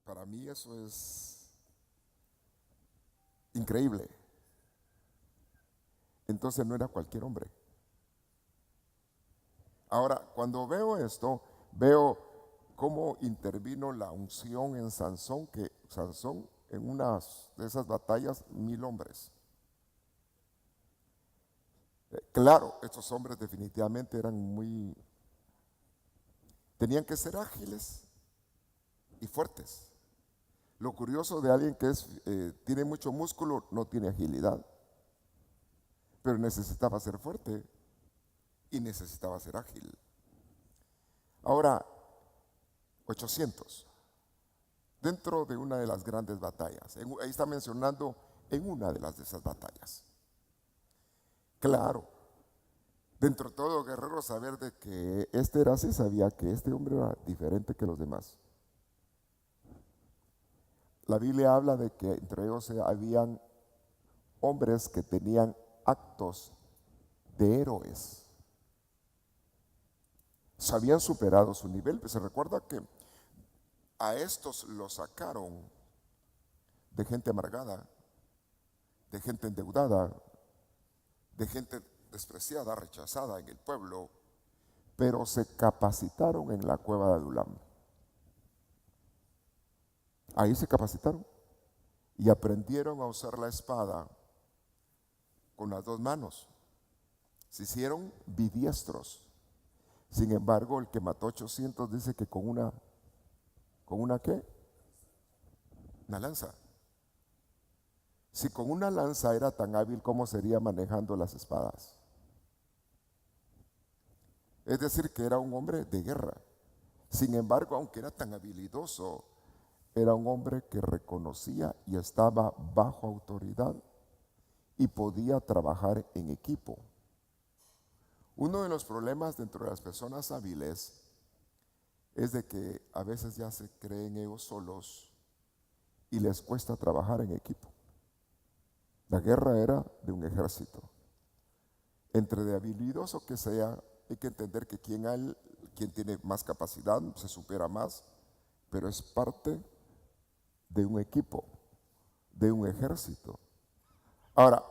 Para mí eso es increíble. Entonces no era cualquier hombre. Ahora, cuando veo esto, veo cómo intervino la unción en Sansón, que Sansón en una de esas batallas, 1000 hombres. Claro, estos hombres definitivamente tenían que ser ágiles y fuertes. Lo curioso de alguien que tiene mucho músculo, no tiene agilidad, pero necesitaba ser fuerte y necesitaba ser ágil. Ahora, 800, dentro de una de las grandes batallas, ahí está mencionando en una de esas batallas. Claro, dentro de todo guerrero saber de que este era así, sabía que este hombre era diferente que los demás. La Biblia habla de que entre ellos habían hombres que tenían actos de héroes. Se habían superado su nivel. Se recuerda que a estos los sacaron de gente amargada, de gente endeudada, de gente despreciada, rechazada en el pueblo, pero se capacitaron en la cueva de Adulam. Ahí se capacitaron y aprendieron a usar la espada con las dos manos. Se hicieron bidiestros. Sin embargo, el que mató 800 dice que ¿con una qué? Una lanza. Si con una lanza era tan hábil, ¿cómo sería manejando las espadas? Es decir, que era un hombre de guerra. Sin embargo, aunque era tan habilidoso, era un hombre que reconocía y estaba bajo autoridad y podía trabajar en equipo. Uno de los problemas dentro de las personas hábiles es de que a veces ya se creen ellos solos y les cuesta trabajar en equipo. La guerra era de un ejército. Entre de habilidoso que sea, hay que entender que quien tiene más capacidad se supera más, pero es parte de un equipo, de un ejército. Ahora,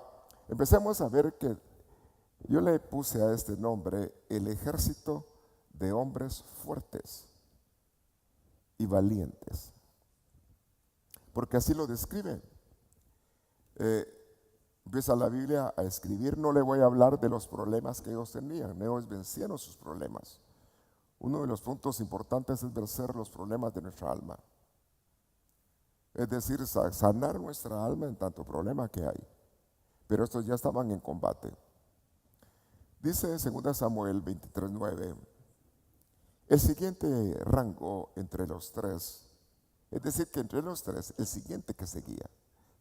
empecemos a ver que yo le puse a este nombre el ejército de hombres fuertes y valientes, porque así lo describe. Empieza la Biblia a escribir, no le voy a hablar de los problemas que ellos tenían, ellos vencieron sus problemas. Uno de los puntos importantes es vencer los problemas de nuestra alma. Es decir, sanar nuestra alma en tanto problema que hay. Pero estos ya estaban en combate. Dice en 2 Samuel 23:9, el siguiente rango entre los tres, es decir, que entre los tres, el siguiente que seguía.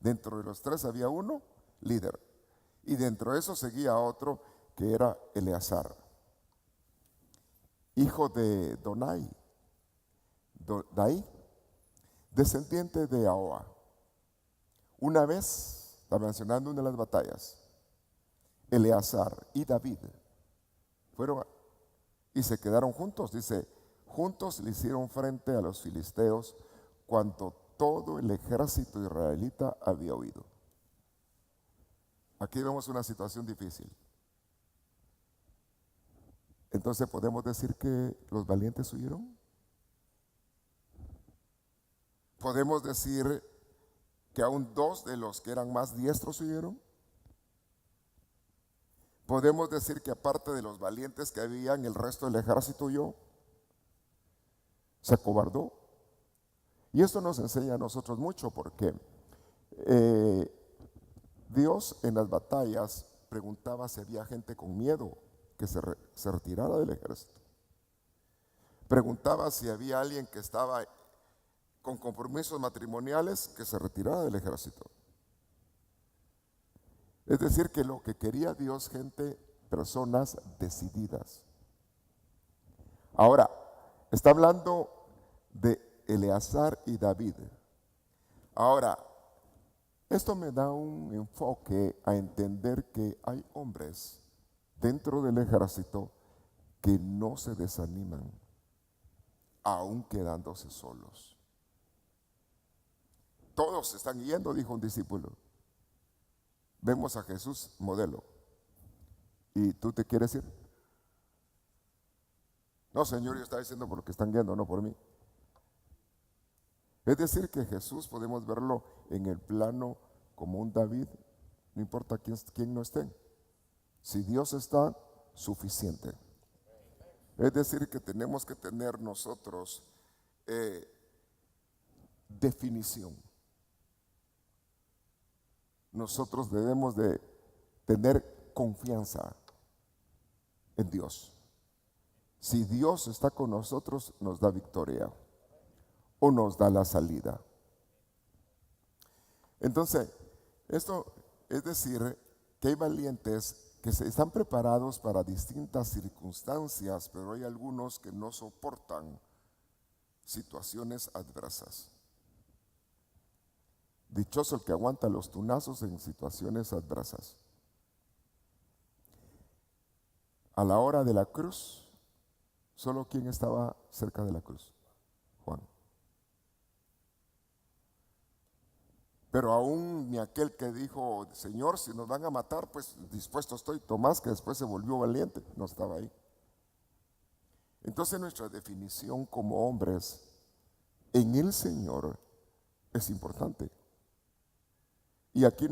Dentro de los tres había uno, líder. Y dentro de eso seguía otro que era Eleazar, hijo de Dai, descendiente de Ahoa. Una vez, está mencionando una de las batallas, Eleazar y David fueron y se quedaron juntos. Dice, juntos le hicieron frente a los filisteos cuanto todo el ejército israelita había oído. Aquí vemos una situación difícil. Entonces, ¿podemos decir que los valientes huyeron? ¿Podemos decir que aún dos de los que eran más diestros huyeron? ¿Podemos decir que aparte de los valientes que habían, el resto del ejército huyó? ¿Se acobardó? Y esto nos enseña a nosotros mucho porque Dios en las batallas preguntaba si había gente con miedo que se retirara del ejército. Preguntaba si había alguien que estaba con compromisos matrimoniales que se retirara del ejército. Es decir, que lo que quería Dios, personas decididas. Ahora, está hablando de Eleazar y David. Ahora, esto me da un enfoque a entender que hay hombres dentro del ejército que no se desaniman, aún quedándose solos. Todos se están yendo, dijo un discípulo. Vemos a Jesús modelo. ¿Y tú te quieres ir? No, Señor, yo estaba diciendo por lo que están yendo, no por mí. Es decir, que Jesús podemos verlo en el plano como un David, no importa quién no esté. Si Dios está, suficiente. Es decir, que tenemos que tener nosotros definición. Nosotros debemos de tener confianza en Dios. Si Dios está con nosotros, nos da victoria o nos da la salida. Entonces, esto es decir que hay valientes que se están preparados para distintas circunstancias, pero hay algunos que no soportan situaciones adversas. Dichoso el que aguanta los tunazos en situaciones adversas. A la hora de la cruz, ¿solo quién estaba cerca de la cruz? Juan. Pero aún ni aquel que dijo, Señor, si nos van a matar, pues dispuesto estoy. Tomás, que después se volvió valiente, no estaba ahí. Entonces nuestra definición como hombres en el Señor es importante. Y aquí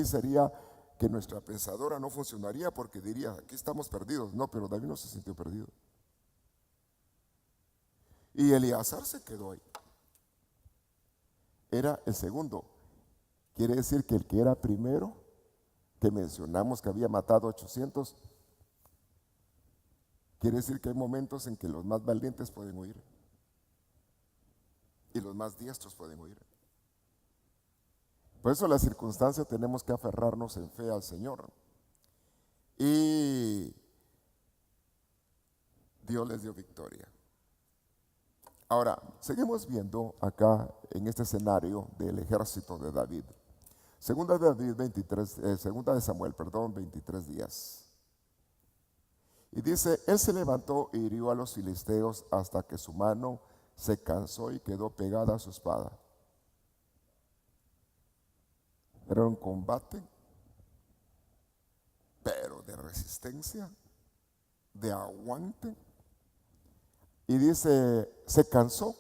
sería que nuestra pensadora no funcionaría porque diría, aquí estamos perdidos. No, pero David no se sintió perdido. Y Eleazar se quedó ahí. Era el segundo. Quiere decir que el que era primero, que mencionamos que había matado 800, quiere decir que hay momentos en que los más valientes pueden huir. Y los más diestros pueden huir. Por eso la circunstancia tenemos que aferrarnos en fe al Señor. Y Dios les dio victoria. Ahora, seguimos viendo acá en este escenario del ejército de David. Segunda de Samuel, 23 días. Y dice, él se levantó e hirió a los filisteos hasta que su mano se cansó y quedó pegada a su espada. Era un combate, pero de resistencia, de aguante. Y dice, se cansó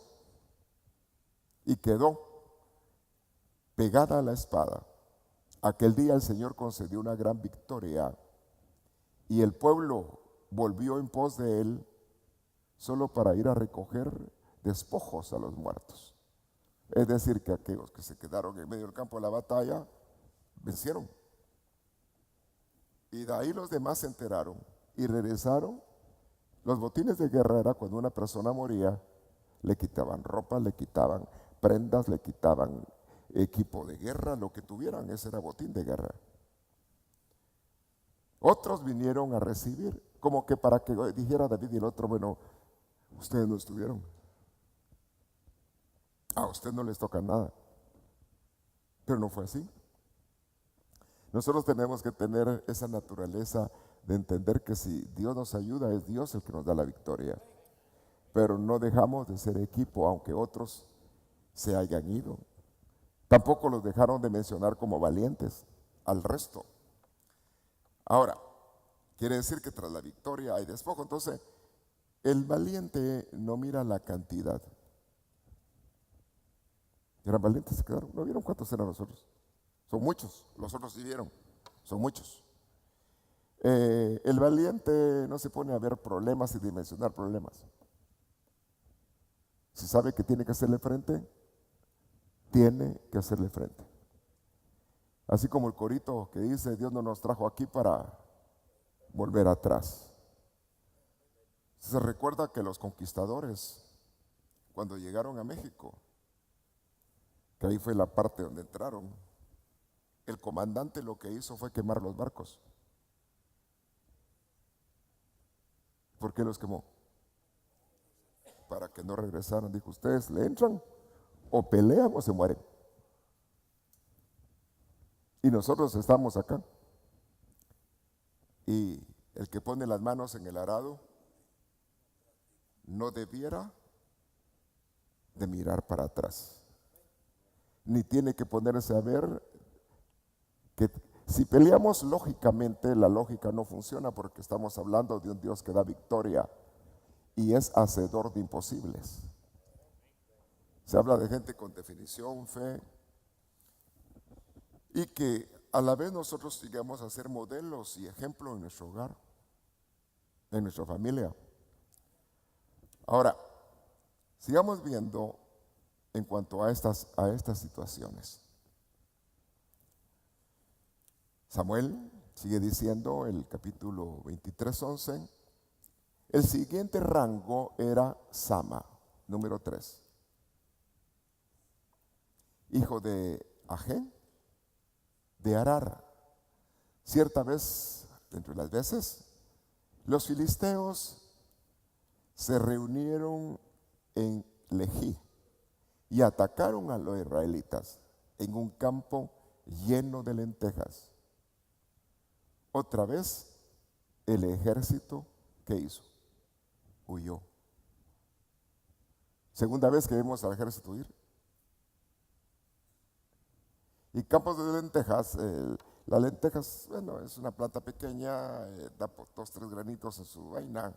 y quedó pegada a la espada. Aquel día el Señor concedió una gran victoria y el pueblo volvió en pos de él solo para ir a recoger despojos a los muertos. Es decir, que aquellos que se quedaron en medio del campo de la batalla vencieron. Y de ahí los demás se enteraron y regresaron. Los botines de guerra era cuando una persona moría, le quitaban ropa, le quitaban prendas, le quitaban equipo de guerra, lo que tuvieran, ese era botín de guerra. Otros vinieron a recibir, como que para que dijera David y el otro, bueno, ustedes no estuvieron. A usted no les toca nada. Pero no fue así. Nosotros tenemos que tener esa naturaleza de entender que si Dios nos ayuda, es Dios el que nos da la victoria. Pero no dejamos de ser equipo, aunque otros se hayan ido. Tampoco los dejaron de mencionar como valientes al resto. Ahora, quiere decir que tras la victoria hay despojo. Entonces, el valiente no mira la cantidad. Eran valientes, se quedaron. ¿No vieron cuántos eran los otros? Son muchos, los otros sí vieron, son muchos. El valiente no se pone a ver problemas y dimensionar problemas. Si sabe que tiene que hacerle frente, tiene que hacerle frente. Así como el corito que dice, Dios no nos trajo aquí para volver atrás. Se recuerda que los conquistadores, cuando llegaron a México, que ahí fue la parte donde entraron, el comandante lo que hizo fue quemar los barcos. ¿Por qué los quemó? Para que no regresaran. Dijo, ustedes le entran o pelean o se mueren. Y nosotros estamos acá. Y el que pone las manos en el arado no debiera de mirar para atrás. ni tiene que ponerse a ver que si peleamos lógicamente, la lógica no funciona porque estamos hablando de un Dios que da victoria y es hacedor de imposibles. Se habla de gente con definición, fe, y que a la vez nosotros sigamos a ser modelos y ejemplos en nuestro hogar, en nuestra familia. Ahora, sigamos viendo en cuanto a estas situaciones. Samuel sigue diciendo, el capítulo 23:11, el siguiente rango era Sama, número 3, hijo de Agé, de Arar. Cierta vez, entre las veces, los filisteos se reunieron en Lejí y atacaron a los israelitas en un campo lleno de lentejas. Otra vez, el ejército, ¿qué hizo? Huyó. Segunda vez que vemos al ejército huir. Y campos de lentejas, las lentejas, bueno, es una planta pequeña, da 2-3 granitos en su vaina.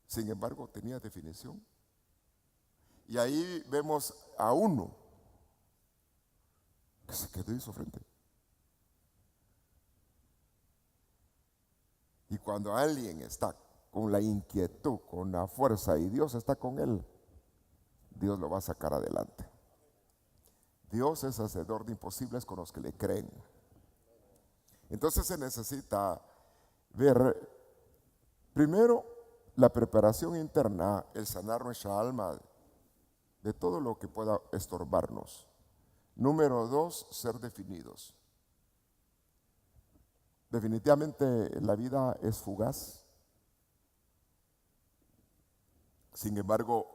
Sin embargo, tenía definición. Y ahí vemos a uno que se quedó en su frente. Y cuando alguien está con la inquietud, con la fuerza y Dios está con él, Dios lo va a sacar adelante. Dios es hacedor de imposibles con los que le creen. Entonces se necesita ver primero la preparación interna, el sanar nuestra alma de todo lo que pueda estorbarnos. Número 2, ser definidos. Definitivamente la vida es fugaz. Sin embargo,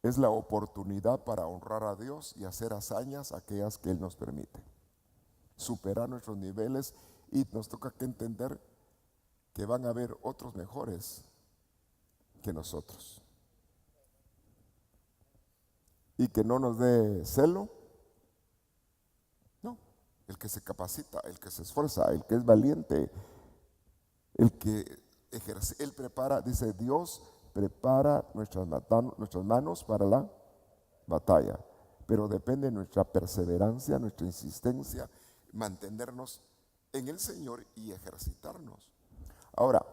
es la oportunidad para honrar a Dios y hacer hazañas aquellas que Él nos permite. Superar nuestros niveles, y nos toca que entender que van a haber otros mejores que nosotros. Y que no nos dé celo. No, el que se capacita, el que se esfuerza, el que es valiente, el que ejerce, Él prepara, dice Dios, prepara nuestras manos para la batalla, pero depende de nuestra perseverancia, nuestra insistencia, mantenernos en el Señor y ejercitarnos. Ahora,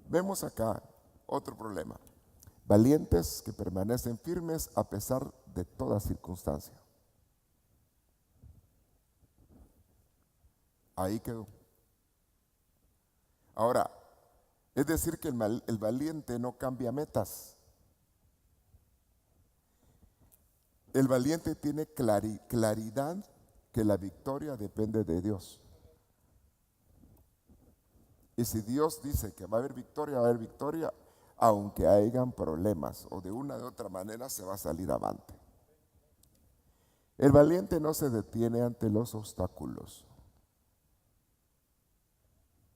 vemos acá otro problema. Valientes que permanecen firmes a pesar de toda circunstancia. Ahí quedó. Ahora, es decir que el valiente no cambia metas. El valiente tiene claridad que la victoria depende de Dios. Y si Dios dice que va a haber victoria, va a haber victoria, aunque hayan problemas, o de una u otra manera se va a salir avante. El valiente no se detiene ante los obstáculos.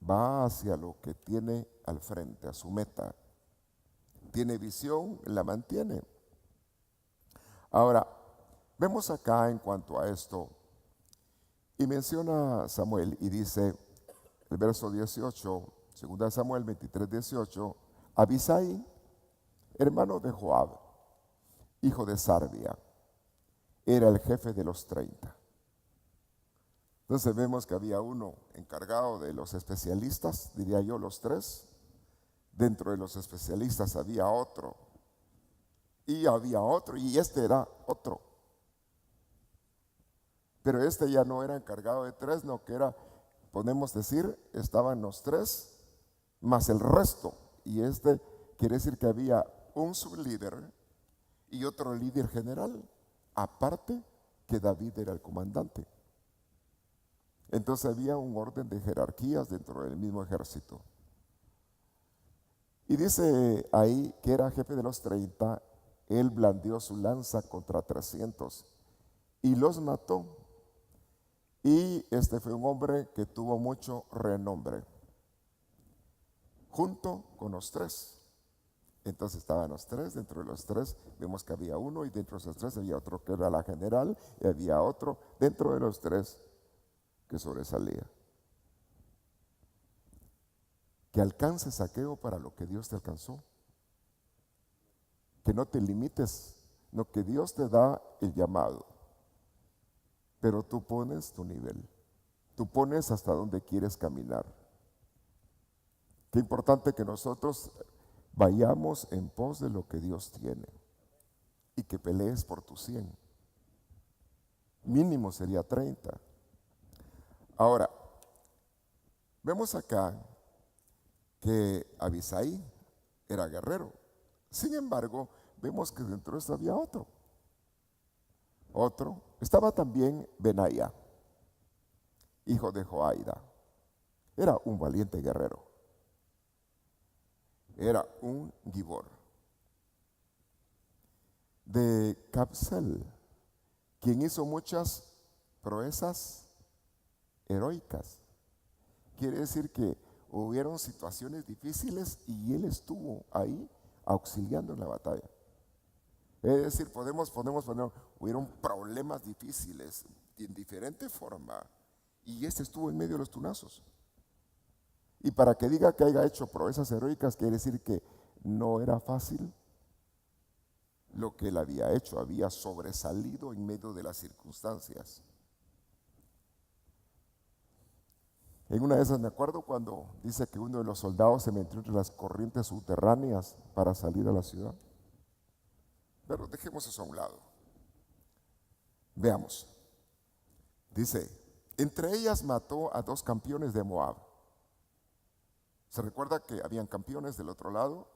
Va hacia lo que tiene al frente, a su meta. Tiene visión, la mantiene. Ahora, vemos acá en cuanto a esto, y menciona Samuel y dice, el verso 18, 2 Samuel 23:18, Abisai, hermano de Joab, hijo de Sarbia, era el jefe de los 30. Entonces vemos que había uno encargado de los especialistas, diría yo los 3. Dentro de los especialistas había otro, y había otro, y este era otro. Pero este ya no era encargado de 3, no, que era, podemos decir, estaban los 3 más el resto. Y este quiere decir que había un sublíder y otro líder general, aparte que David era el comandante. Entonces había un orden de jerarquías dentro del mismo ejército. Y dice ahí que era jefe de los 30, él blandió su lanza contra 300 y los mató. Y este fue un hombre que tuvo mucho renombre, junto con los 3. Entonces estaban los tres, dentro de los tres vemos que había uno y dentro de esos tres había otro que era la general y había otro dentro de los tres que sobresalía. Que alcances saqueo para lo que Dios te alcanzó. Que no te limites, no, que Dios te da el llamado, pero tú pones tu nivel, tú pones hasta donde quieres caminar. Qué importante que nosotros vayamos en pos de lo que Dios tiene y que pelees por tu 100. Mínimo sería 30. Ahora, vemos acá que Abisai era guerrero. Sin embargo, vemos que dentro de esto había otro. Estaba también Benaía, hijo de Joaida. Era un valiente guerrero. Era un gibor. De Capsel, quien hizo muchas proezas heroicas. Quiere decir que hubieron situaciones difíciles y él estuvo ahí auxiliando en la batalla. Es decir, hubieron problemas difíciles en diferente forma y este estuvo en medio de los tunazos. Y para que diga que haya hecho proezas heroicas, quiere decir que no era fácil lo que él había hecho, había sobresalido en medio de las circunstancias. En una de esas me acuerdo cuando dice que uno de los soldados se metió entre las corrientes subterráneas para salir a la ciudad. Pero dejemos eso a un lado. Veamos. Dice, entre ellas mató a 2 campeones de Moab. ¿Se recuerda que habían campeones del otro lado?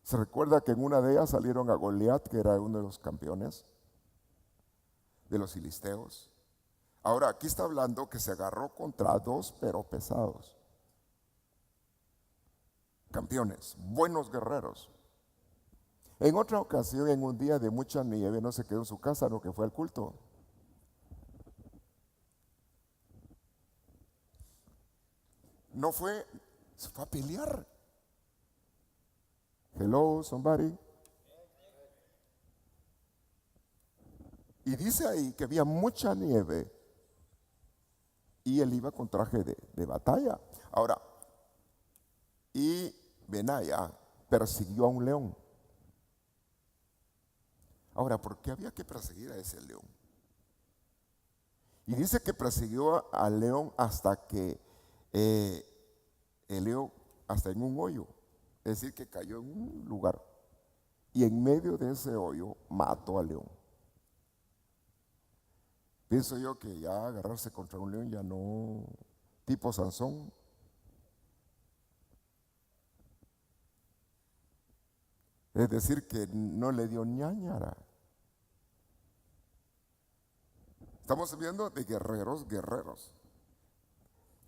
¿Se recuerda que en una de ellas salieron a Goliat, que era uno de los campeones de los filisteos? Ahora, aquí está hablando que se agarró contra 2, pero pesados. Campeones, buenos guerreros. En otra ocasión, en un día de mucha nieve, no se quedó en su casa, no, que fue al culto. No fue, se fue a pelear. Hello, somebody. Y dice ahí que había mucha nieve y él iba con traje de batalla. Ahora, y Benaya persiguió a un león. Ahora, ¿por qué había que perseguir a ese león? Y dice que persiguió al león hasta que el león, hasta en un hoyo. Es decir, que cayó en un lugar. Y en medio de ese hoyo mató al león. Pienso yo que ya agarrarse contra un león ya no, tipo Sansón. Es decir, que no le dio ñañara. Estamos viendo de guerreros.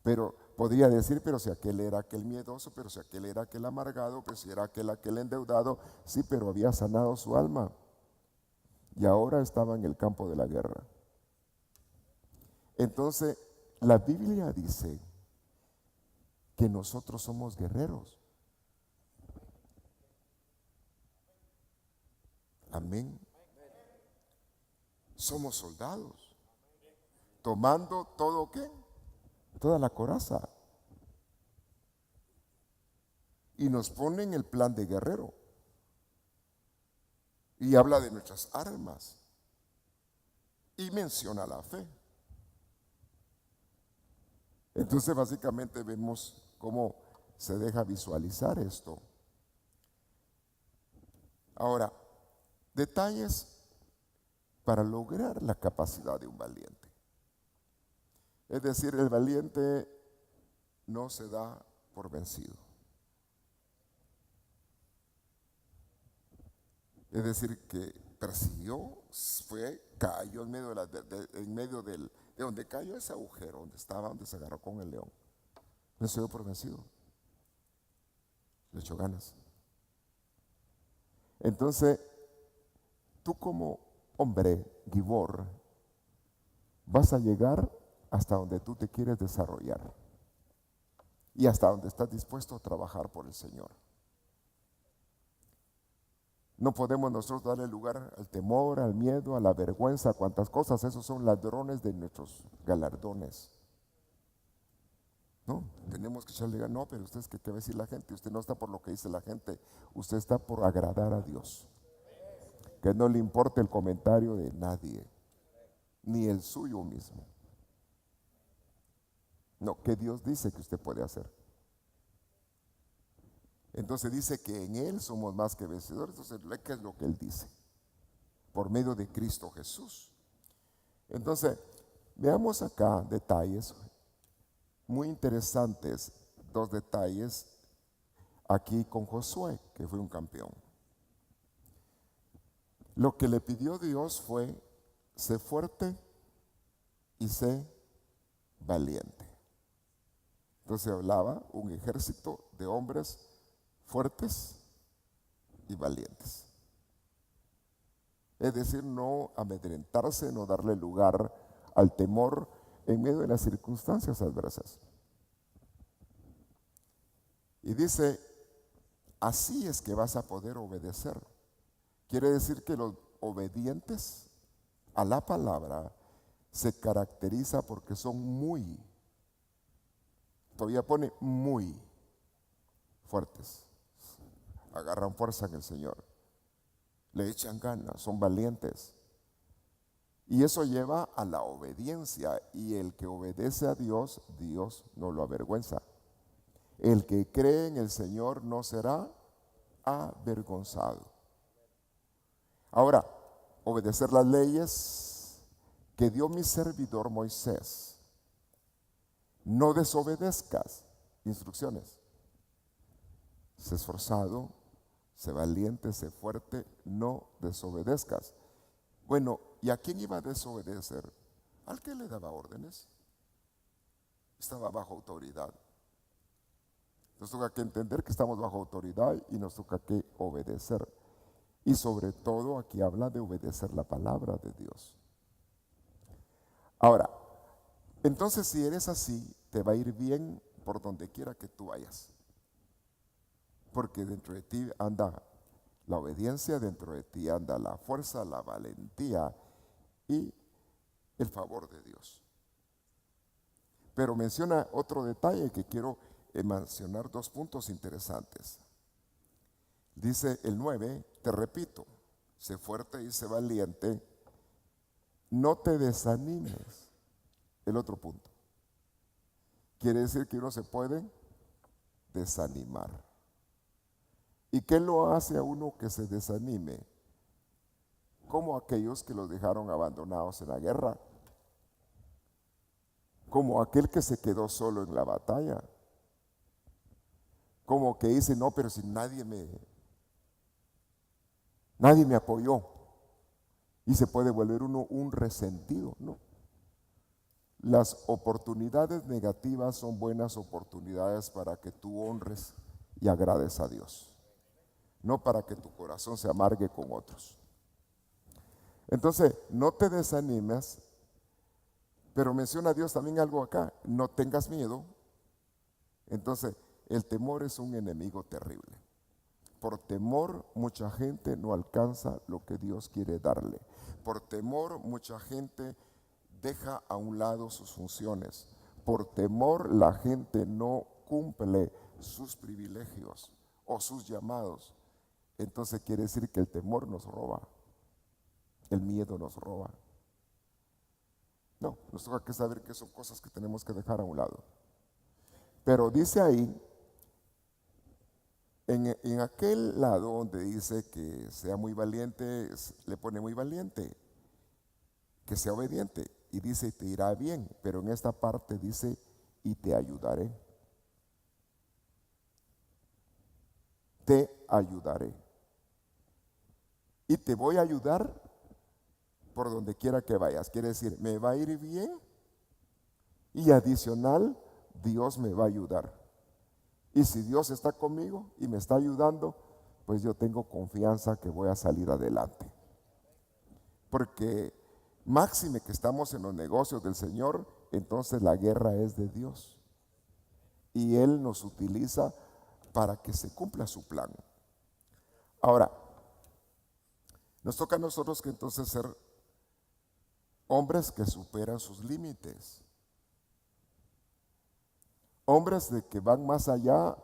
Pero podría decir, pero si aquel era aquel miedoso, pero si aquel era aquel amargado, pero si era aquel endeudado, sí, pero había sanado su alma. Y ahora estaba en el campo de la guerra. Entonces, la Biblia dice que nosotros somos guerreros. Amén. Somos soldados. Tomando todo, ¿qué? Toda la coraza. Y nos ponen el plan de guerrero. Y habla de nuestras armas. Y menciona la fe. Entonces básicamente vemos cómo se deja visualizar esto. Ahora, detalles para lograr la capacidad de un valiente. Es decir, el valiente no se da por vencido. Es decir, que persiguió, cayó en medio de donde cayó ese agujero, donde estaba, donde se agarró con el león. No se dio por vencido. Le echó ganas. Entonces, tú como hombre, gibor, vas a llegar hasta donde tú te quieres desarrollar y hasta donde estás dispuesto a trabajar por el Señor. No podemos nosotros darle lugar al temor, al miedo, a la vergüenza, a cuantas cosas. Esos son ladrones de nuestros galardones. No, tenemos que echarle ganas. No, pero usted es que, ¿qué va a decir la gente? Usted no está por lo que dice la gente. Usted está por agradar a Dios. Que no le importe el comentario de nadie, ni el suyo mismo. No, que Dios dice que usted puede hacer. Entonces dice que en Él somos más que vencedores. Entonces, ¿qué es lo que Él dice? Por medio de Cristo Jesús. Entonces, veamos acá detalles muy interesantes, dos detalles aquí con Josué, que fue un campeón. Lo que le pidió Dios fue: sé fuerte y sé valiente. Entonces hablaba un ejército de hombres fuertes y valientes. Es decir, no amedrentarse, no darle lugar al temor en medio de las circunstancias adversas. Y dice, así es que vas a poder obedecer. Quiere decir que los obedientes a la palabra se caracteriza porque son todavía pone muy fuertes. Agarran fuerza en el Señor. Le echan ganas, son valientes. Y eso lleva a la obediencia. Y el que obedece a Dios, Dios no lo avergüenza. El que cree en el Señor no será avergonzado. Ahora, obedecer las leyes que dio mi servidor Moisés. No desobedezcas instrucciones. Sé esforzado, sé valiente, sé fuerte, no desobedezcas. Bueno, ¿y a quién iba a desobedecer? Al que le daba órdenes. Estaba bajo autoridad. Nos toca que entender que estamos bajo autoridad y nos toca que obedecer. Y sobre todo aquí habla de obedecer la palabra de Dios. Ahora, entonces si eres así, te va a ir bien por donde quiera que tú vayas. Porque dentro de ti anda la obediencia, dentro de ti anda la fuerza, la valentía y el favor de Dios. Pero menciona otro detalle que quiero mencionar, dos puntos interesantes. Dice el 9, te repito, sé fuerte y sé valiente, no te desanimes. El otro punto. Quiere decir que uno se puede desanimar. ¿Y qué lo hace a uno que se desanime? Como aquellos que los dejaron abandonados en la guerra, como aquel que se quedó solo en la batalla, como que dice, no, pero si nadie me apoyó, y se puede volver uno un resentido. No, las oportunidades negativas son buenas oportunidades para que tú honres y agrades a Dios, no para que tu corazón se amargue con otros. Entonces, no te desanimes, pero menciona Dios también algo acá: no tengas miedo. Entonces, el temor es un enemigo terrible. Por temor, mucha gente no alcanza lo que Dios quiere darle. Por temor, mucha gente deja a un lado sus funciones. Por temor, la gente no cumple sus privilegios o sus llamados. Entonces quiere decir que el temor nos roba, el miedo nos roba. No, nos toca que saber que son cosas que tenemos que dejar a un lado. Pero dice ahí, en aquel lado donde dice que sea muy valiente, le pone muy valiente, que sea obediente, y dice te irá bien, pero en esta parte dice y te ayudaré. Te ayudaré. Y te voy a ayudar por donde quiera que vayas. Quiere decir, me va a ir bien y adicional, Dios me va a ayudar. Y si Dios está conmigo y me está ayudando, pues yo tengo confianza que voy a salir adelante. Porque máxime que estamos en los negocios del Señor, entonces la guerra es de Dios. Y Él nos utiliza para que se cumpla su plan. Ahora, Nos toca a nosotros que entonces ser hombres que superan sus límites. Hombres de que van más allá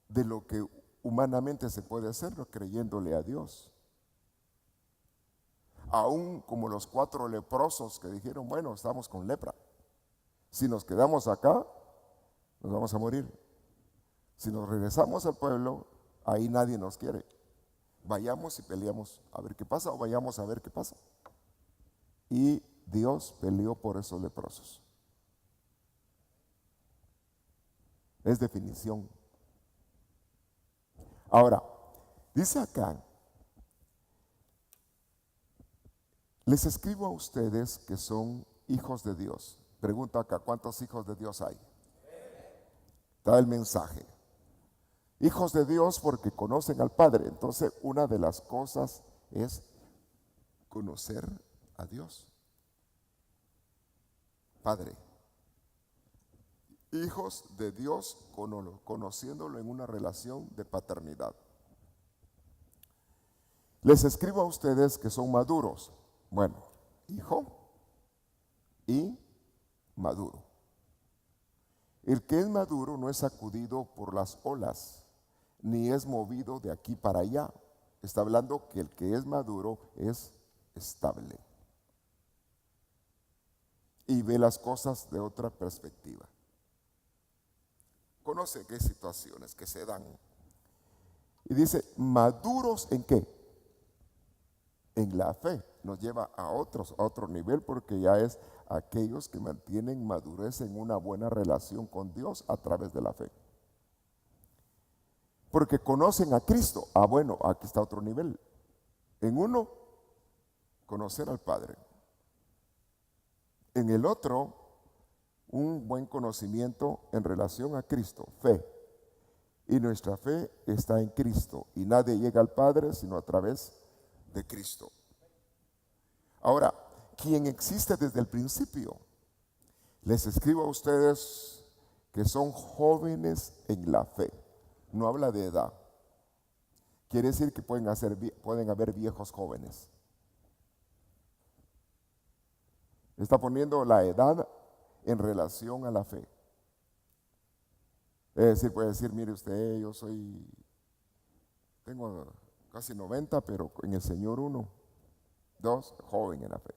de lo que humanamente se puede hacer, creyéndole a Dios. Aún como los 4 leprosos que dijeron, bueno, estamos con lepra. Si nos quedamos acá, nos vamos a morir. Si nos regresamos al pueblo, ahí nadie nos quiere. Vayamos y peleamos a ver qué pasa, o vayamos a ver qué pasa. Y Dios peleó por esos leprosos. Es definición. Ahora, dice acá, les escribo a ustedes que son hijos de Dios. Pregunta acá, ¿cuántos hijos de Dios hay? Está el mensaje. Hijos de Dios porque conocen al Padre. Entonces, una de las cosas es conocer a Dios. Padre. Hijos de Dios conociéndolo en una relación de paternidad. Les escribo a ustedes que son maduros. Bueno, hijo y maduro. El que es maduro no es sacudido por las olas, ni es movido de aquí para allá. Está hablando que el que es maduro es estable y ve las cosas de otra perspectiva. Conoce qué situaciones que se dan. Y dice, maduros ¿en qué? En la fe. Nos lleva a otro nivel, porque ya es aquellos que mantienen madurez en una buena relación con Dios a través de la fe. Porque conocen a Cristo. Ah, bueno, aquí está otro nivel. En uno, conocer al Padre. En el otro, un buen conocimiento en relación a Cristo, fe. Y nuestra fe está en Cristo. Y nadie llega al Padre sino a través de Cristo. Ahora, quien existe desde el principio, les escribo a ustedes que son jóvenes en la fe. No habla de edad. Quiere decir que pueden haber viejos jóvenes. Está poniendo la edad en relación a la fe. Es decir, puede decir, mire usted, tengo casi 90, pero en el Señor 1, 2, joven en la fe.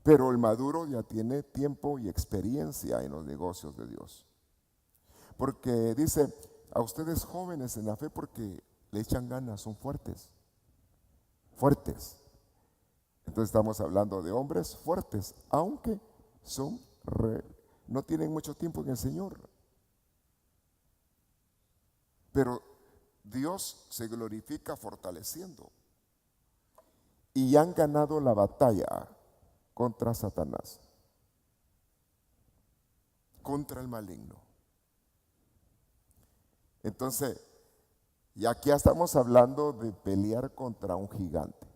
Pero el maduro ya tiene tiempo y experiencia en los negocios de Dios. Porque dice, a ustedes jóvenes en la fe porque le echan ganas, son fuertes. Fuertes. Entonces estamos hablando de hombres fuertes, aunque no tienen mucho tiempo en el Señor. Pero Dios se glorifica fortaleciendo. Y han ganado la batalla contra Satanás, contra el maligno. Entonces, y aquí ya estamos hablando de pelear contra un gigante.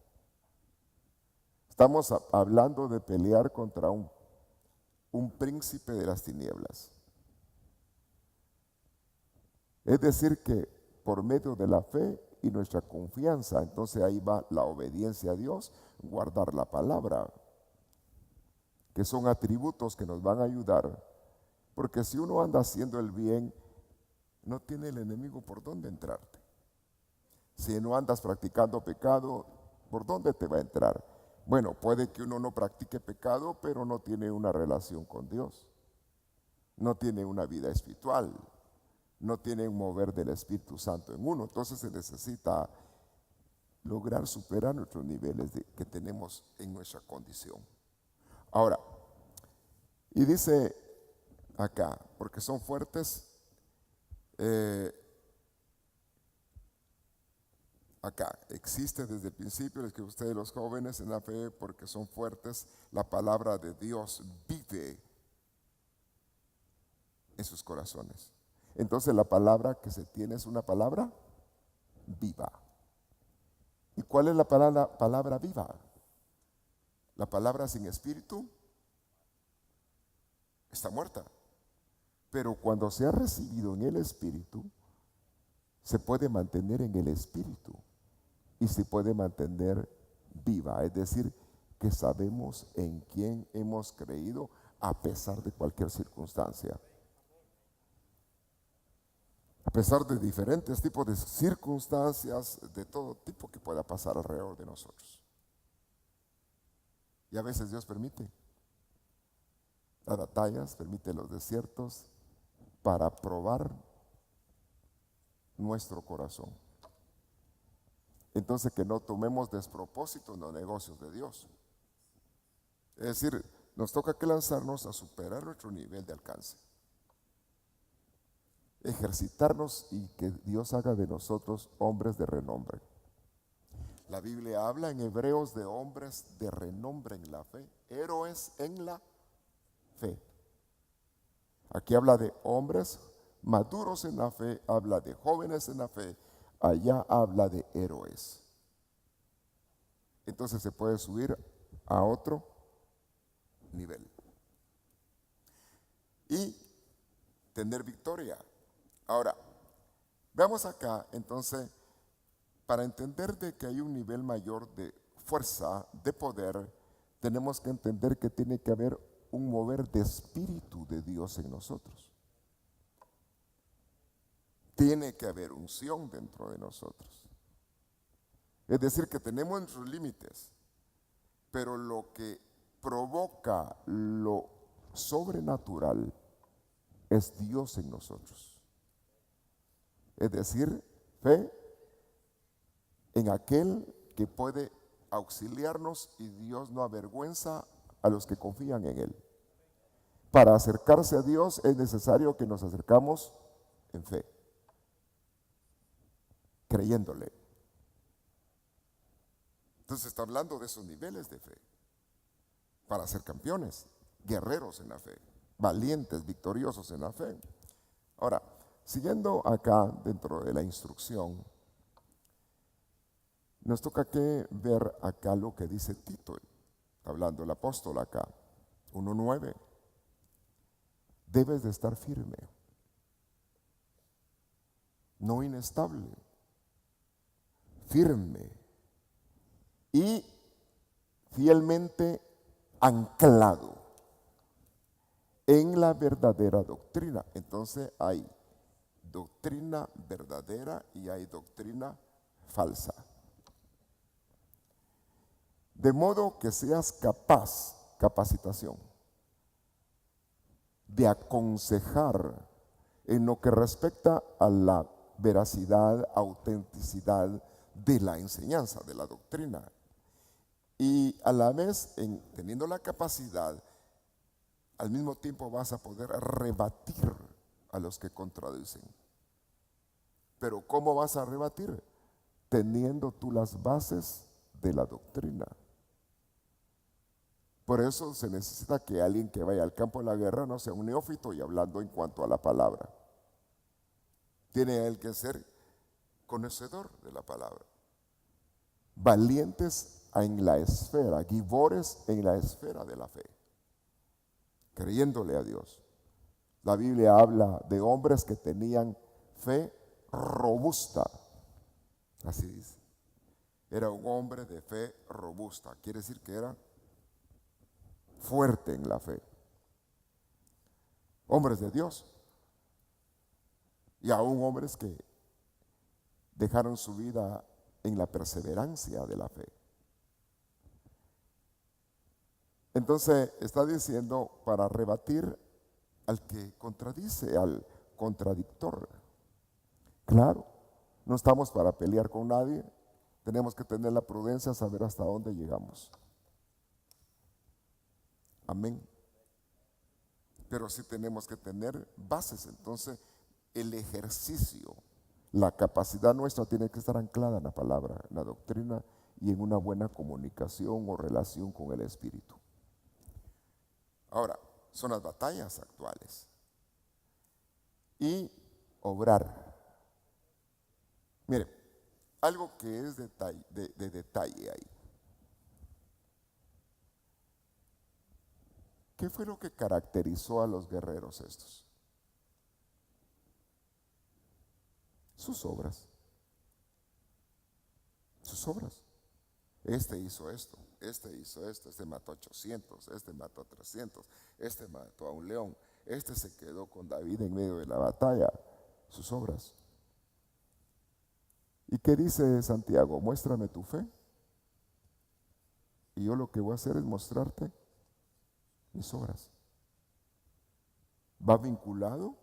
Estamos hablando de pelear contra un príncipe de las tinieblas. Es decir, que por medio de la fe y nuestra confianza, entonces ahí va la obediencia a Dios, guardar la palabra, que son atributos que nos van a ayudar, porque si uno anda haciendo el bien, no tiene el enemigo por dónde entrarte. Si no andas practicando pecado, ¿por dónde te va a entrar? Bueno, puede que uno no practique pecado, pero no tiene una relación con Dios, no tiene una vida espiritual, no tiene un mover del Espíritu Santo en uno. Entonces se necesita lograr superar nuestros niveles que tenemos en nuestra condición. Ahora, y dice acá, porque son fuertes, acá, existe desde el principio, les escribo a ustedes los jóvenes en la fe porque son fuertes, la palabra de Dios vive en sus corazones. Entonces la palabra que se tiene es una palabra viva. ¿Y cuál es la palabra viva? La palabra sin espíritu está muerta. Pero cuando se ha recibido en el espíritu, se puede mantener en el espíritu. y se puede mantener viva. Es decir, que sabemos en quién hemos creído a pesar de cualquier circunstancia. A pesar de diferentes tipos de circunstancias, de todo tipo que pueda pasar alrededor de nosotros. Y a veces Dios permite las batallas, permite los desiertos para probar nuestro corazón. Entonces, que no tomemos despropósito en los negocios de Dios. Es decir, nos toca que lanzarnos a superar nuestro nivel de alcance. Ejercitarnos y que Dios haga de nosotros hombres de renombre. La Biblia habla en Hebreos de hombres de renombre en la fe, héroes en la fe. Aquí habla de hombres maduros en la fe, habla de jóvenes en la fe, allá habla de héroes. Entonces se puede subir a otro nivel y tener victoria. Ahora, veamos acá, entonces, para entender de que hay un nivel mayor de fuerza, de poder, tenemos que entender que tiene que haber un mover de espíritu de Dios en nosotros. Tiene que haber unción dentro de nosotros. Es decir, que tenemos nuestros límites, pero lo que provoca lo sobrenatural es Dios en nosotros. Es decir, fe en aquel que puede auxiliarnos y Dios no avergüenza a los que confían en Él. Para acercarse a Dios es necesario que nos acercamos en fe, creyéndole. Entonces está hablando de esos niveles de fe, para ser campeones, guerreros en la fe, valientes, victoriosos en la fe. Ahora, siguiendo acá dentro de la instrucción, nos toca que ver acá lo que dice Tito, hablando el apóstol acá, 1:9. Debes de estar firme, no inestable, firme y fielmente anclado en la verdadera doctrina. Entonces hay doctrina verdadera y hay doctrina falsa. De modo que seas capaz, capacitación, de aconsejar en lo que respecta a la veracidad, autenticidad de la enseñanza, de la doctrina. Y a la vez, teniendo la capacidad, al mismo tiempo vas a poder rebatir a los que contradicen. Pero ¿cómo vas a rebatir? Teniendo tú las bases de la doctrina. Por eso se necesita que alguien que vaya al campo de la guerra no sea un neófito y hablando en cuanto a la palabra. Tiene él que ser conocedor de la palabra. Valientes en la esfera, gibores en la esfera de la fe, creyéndole a Dios. La Biblia habla de hombres que tenían fe robusta, así dice. Era un hombre de fe robusta, quiere decir que era fuerte en la fe. Hombres de Dios. Y aún hombres que dejaron su vida en la perseverancia de la fe. Entonces está diciendo para rebatir al que contradice, al contradictor. Claro, no estamos para pelear con nadie, tenemos que tener la prudencia, saber hasta dónde llegamos. Amén. Pero sí tenemos que tener bases. Entonces, el ejercicio, la capacidad nuestra tiene que estar anclada en la palabra, en la doctrina y en una buena comunicación o relación con el Espíritu. Ahora, son las batallas actuales. Y obrar. Mire, algo que es de detalle ahí. ¿Qué fue lo que caracterizó a los guerreros estos? Sus obras. sus obras. Este hizo esto, este mató a 800, este mató a 300, este mató a un león, este se quedó con David en medio de la batalla. Sus obras. ¿Y qué dice Santiago? Muéstrame tu fe. Y yo lo que voy a hacer es mostrarte mis obras. Va vinculado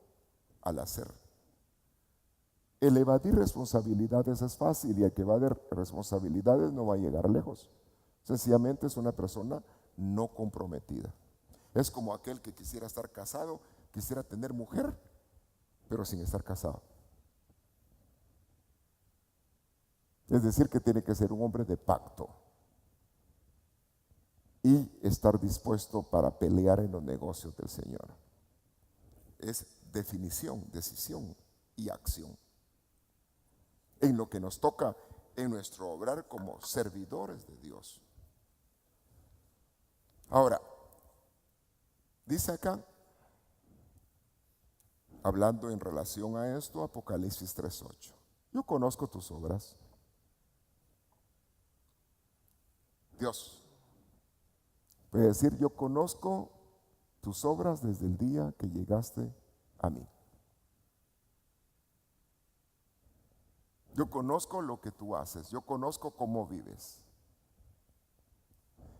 al hacer. El evadir responsabilidades es fácil y el que evade responsabilidades no va a llegar lejos. Sencillamente es una persona no comprometida. Es como aquel que quisiera estar casado, quisiera tener mujer, pero sin estar casado. Es decir, que tiene que ser un hombre de pacto y estar dispuesto para pelear en los negocios del Señor. Es definición, decisión y acción. En lo que nos toca en nuestro obrar como servidores de Dios. Ahora, dice acá, hablando en relación a esto, Apocalipsis 3:8. Yo conozco tus obras. Dios puede decir, yo conozco tus obras desde el día que llegaste a mí. Yo conozco lo que tú haces, yo conozco cómo vives.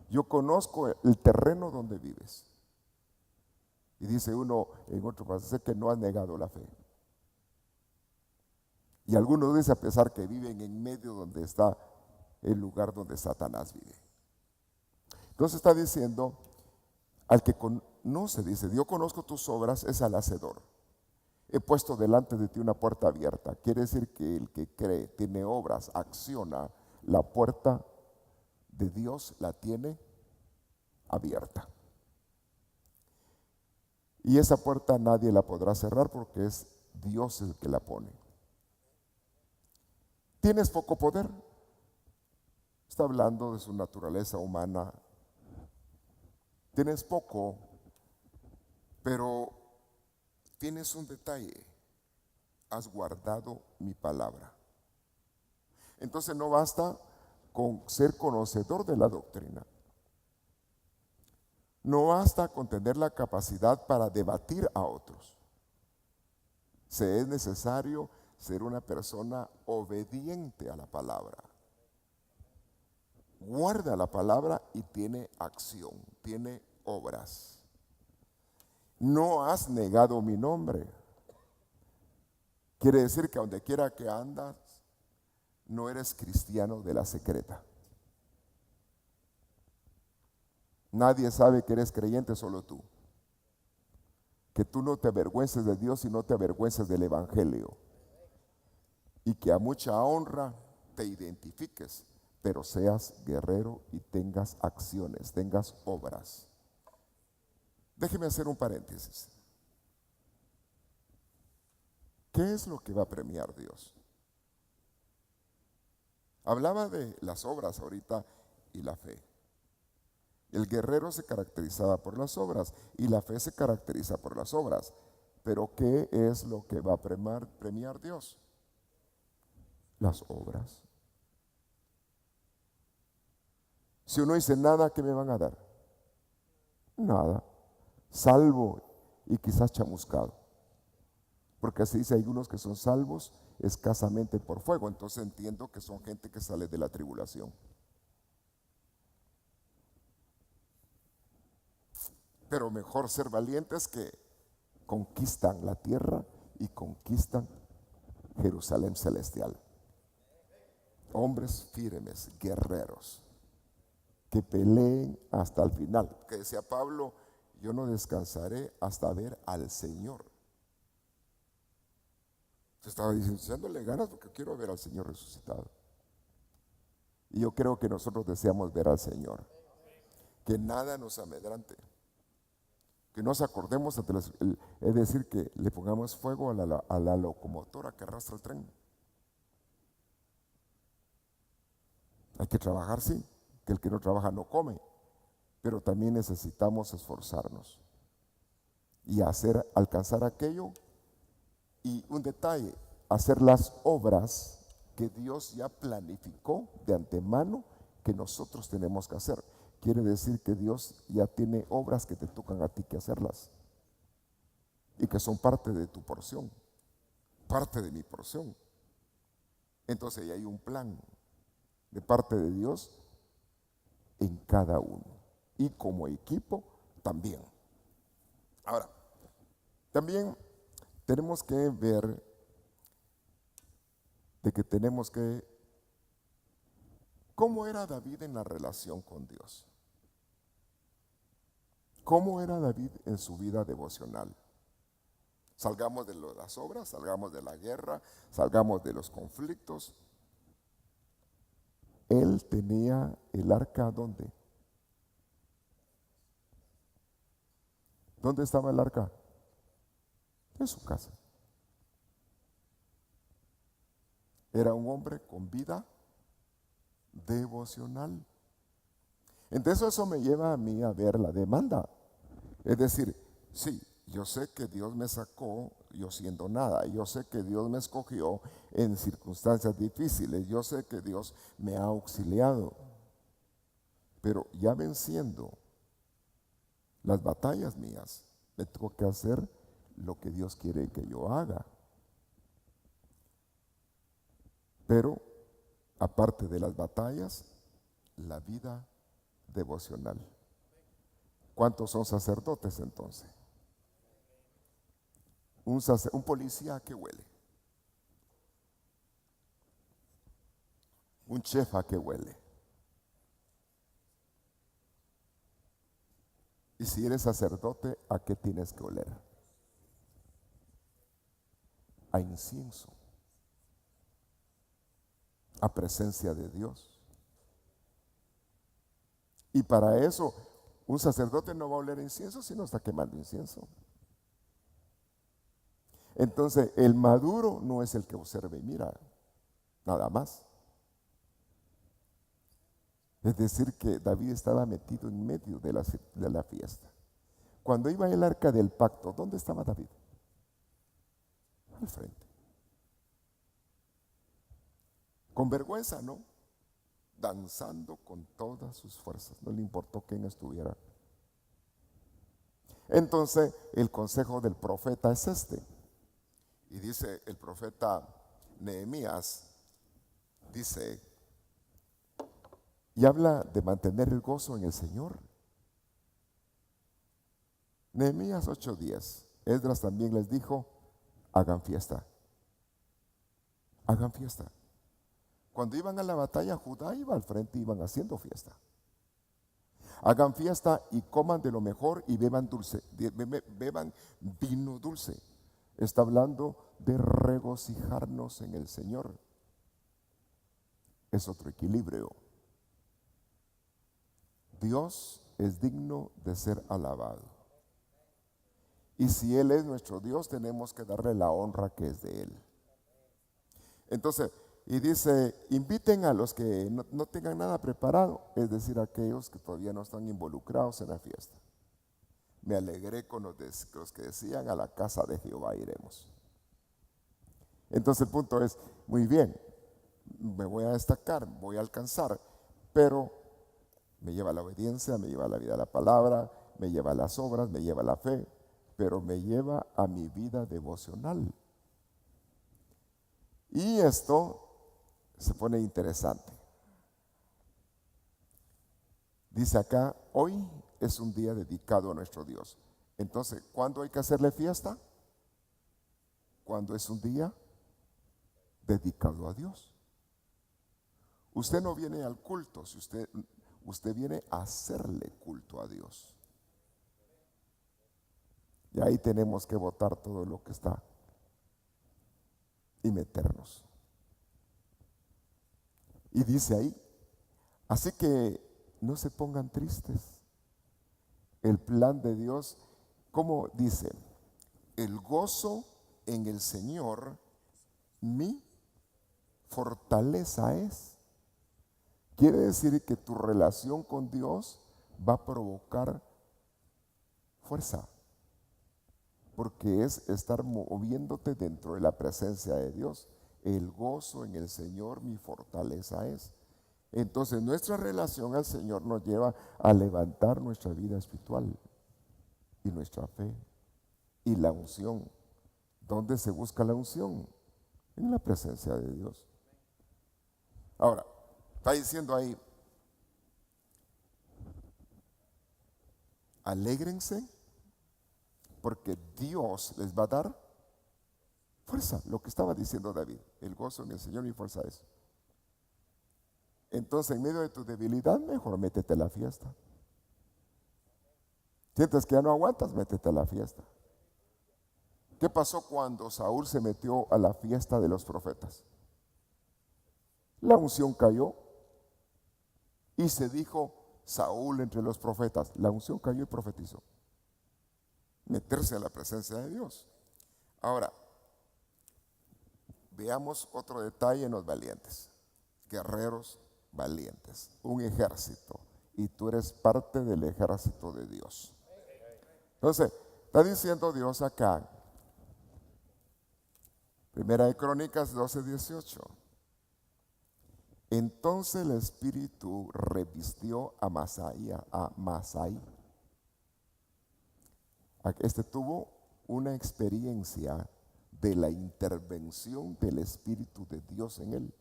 Yo conozco el terreno donde vives. Y dice uno en otro pasaje que no has negado la fe. Y algunos dicen a pesar que viven en medio donde está el lugar donde Satanás vive. Entonces está diciendo, al que conoce, dice, yo conozco tus obras, es al hacedor. He puesto delante de ti una puerta abierta. Quiere decir que el que cree, tiene obras, acciona, la puerta de Dios la tiene abierta. Y esa puerta nadie la podrá cerrar porque es Dios el que la pone. ¿Tienes poco poder? Está hablando de su naturaleza humana. Tienes poco, pero tienes un detalle. Has guardado mi palabra. Entonces no basta con ser conocedor de la doctrina. No basta con tener la capacidad para debatir a otros. Se es necesario ser una persona obediente a la palabra. Guarda la palabra y tiene acción, tiene obras. No has negado mi nombre. Quiere decir que donde quiera que andas, no eres cristiano de la secreta. Nadie sabe que eres creyente, solo tú. Que tú no te avergüences de Dios y no te avergüences del Evangelio. Y que a mucha honra te identifiques, pero seas guerrero y tengas acciones, tengas obras. Déjeme hacer un paréntesis. ¿Qué es lo que va a premiar Dios? Hablaba de las obras ahorita y la fe. El guerrero se caracterizaba por las obras y la fe se caracteriza por las obras. Pero ¿qué es lo que va a premiar Dios? Las obras. Si uno dice nada, ¿qué me van a dar? Nada, salvo y quizás chamuscado. Porque así dice, hay unos que son salvos escasamente por fuego. Entonces entiendo que son gente que sale de la tribulación. Pero mejor ser valientes que conquistan la tierra y conquistan Jerusalén celestial. Hombres firmes, guerreros, que peleen hasta el final. Que decía Pablo, yo no descansaré hasta ver al Señor. Se estaba echándole ganas porque quiero ver al Señor resucitado. Y yo creo que nosotros deseamos ver al Señor. Que nada nos amedrante. Que nos acordemos, es decir, que le pongamos fuego a la locomotora que arrastra el tren. Hay que trabajar, sí, que el que no trabaja no come, pero también necesitamos esforzarnos y alcanzar aquello. Y un detalle, hacer las obras que Dios ya planificó de antemano que nosotros tenemos que hacer. Quiere decir que Dios ya tiene obras que te tocan a ti que hacerlas y que son parte de tu porción, parte de mi porción. Entonces ya hay un plan de parte de Dios en cada uno y como equipo también. Ahora, también tenemos que ver de que tenemos que, ¿cómo era David en la relación con Dios? ¿Cómo era David en su vida devocional? Salgamos de las obras, salgamos de la guerra, salgamos de los conflictos. Él tenía el arca, ¿dónde? ¿Dónde estaba el arca? En su casa. Era un hombre con vida devocional. Entonces eso me lleva a mí a ver la demanda. Es decir, sí, yo sé que Dios me sacó yo siendo nada. Yo sé que Dios me escogió en circunstancias difíciles. Yo sé que Dios me ha auxiliado. Pero ya venciendo las batallas mías, me tengo que hacer lo que Dios quiere que yo haga. Pero, aparte de las batallas, la vida devocional. ¿Cuántos son sacerdotes entonces? Un policía que huele. Un chef a que huele. Y si eres sacerdote, ¿a qué tienes que oler? A incienso. A presencia de Dios. Y para eso, un sacerdote no va a oler incienso si no está quemando incienso. Entonces, el maduro no es el que observa y mira, nada más. Es decir, que David estaba metido en medio de la fiesta. Cuando iba el arca del pacto, ¿dónde estaba David? Al frente. Con vergüenza, ¿no? Danzando con todas sus fuerzas. No le importó quién estuviera. Entonces, el consejo del profeta es este. Y dice el profeta Nehemías, dice, y habla de mantener el gozo en el Señor. Nehemías 8:10. Esdras también les dijo, hagan fiesta. Hagan fiesta. Cuando iban a la batalla, Judá iba al frente, iban haciendo fiesta. Hagan fiesta y coman de lo mejor y beban dulce, beban vino dulce. Está hablando de regocijarnos en el Señor. Es otro equilibrio. Dios es digno de ser alabado. Y si Él es nuestro Dios, tenemos que darle la honra que es de Él. Entonces, y dice, inviten a los que no tengan nada preparado, es decir, aquellos que todavía no están involucrados en la fiesta. Me alegré con los que decían, a la casa de Jehová iremos. Entonces el punto es, muy bien, me voy a destacar, voy a alcanzar, pero me lleva la obediencia, me lleva la vida a la palabra, me lleva a las obras, me lleva a la fe, pero me lleva a mi vida devocional. Y esto se pone interesante. Dice acá, hoy es un día dedicado a nuestro Dios. Entonces, ¿cuándo hay que hacerle fiesta? Cuando es un día dedicado a Dios. Usted no viene al culto, si usted viene a hacerle culto a Dios. Y ahí tenemos que botar todo lo que está y meternos. Y dice ahí, así que no se pongan tristes. El plan de Dios, como dice, el gozo en el Señor, mi fortaleza es. Quiere decir que tu relación con Dios va a provocar fuerza, porque es estar moviéndote dentro de la presencia de Dios. el gozo en el Señor mi fortaleza es. Entonces nuestra relación al Señor nos lleva a levantar nuestra vida espiritual y nuestra fe y la unción. ¿Dónde se busca la unción? En la presencia de Dios. Ahora, está diciendo ahí, alégrense porque Dios les va a dar fuerza. Lo que estaba diciendo David, el gozo en el Señor mi fuerza es. Entonces, en medio de tu debilidad, mejor métete a la fiesta. Sientes que ya no aguantas, métete a la fiesta. ¿Qué pasó cuando Saúl se metió a la fiesta de los profetas? La unción cayó y se dijo Saúl entre los profetas. La unción cayó y profetizó. Meterse a la presencia de Dios. Ahora, veamos otro detalle en los valientes. Guerreros valientes. Un ejército. Y tú eres parte del ejército de Dios. Entonces, está diciendo Dios acá. Primera de Crónicas 12:18. Entonces el Espíritu revistió a Masai. Este tuvo una experiencia de la intervención del Espíritu de Dios en él.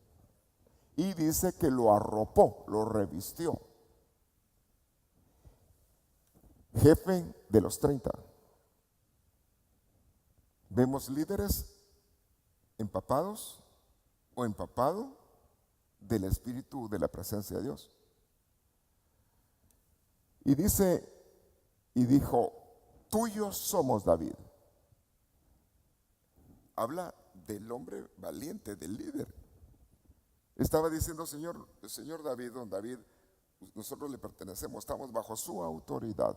Y dice que lo arropó, lo revistió. Jefe de los 30. Vemos líderes empapados o empapado del Espíritu de la presencia de Dios. Y dice, y dijo, tuyos somos David. Habla del hombre valiente, del líder. Estaba diciendo, el Señor David, don David, nosotros le pertenecemos, estamos bajo su autoridad.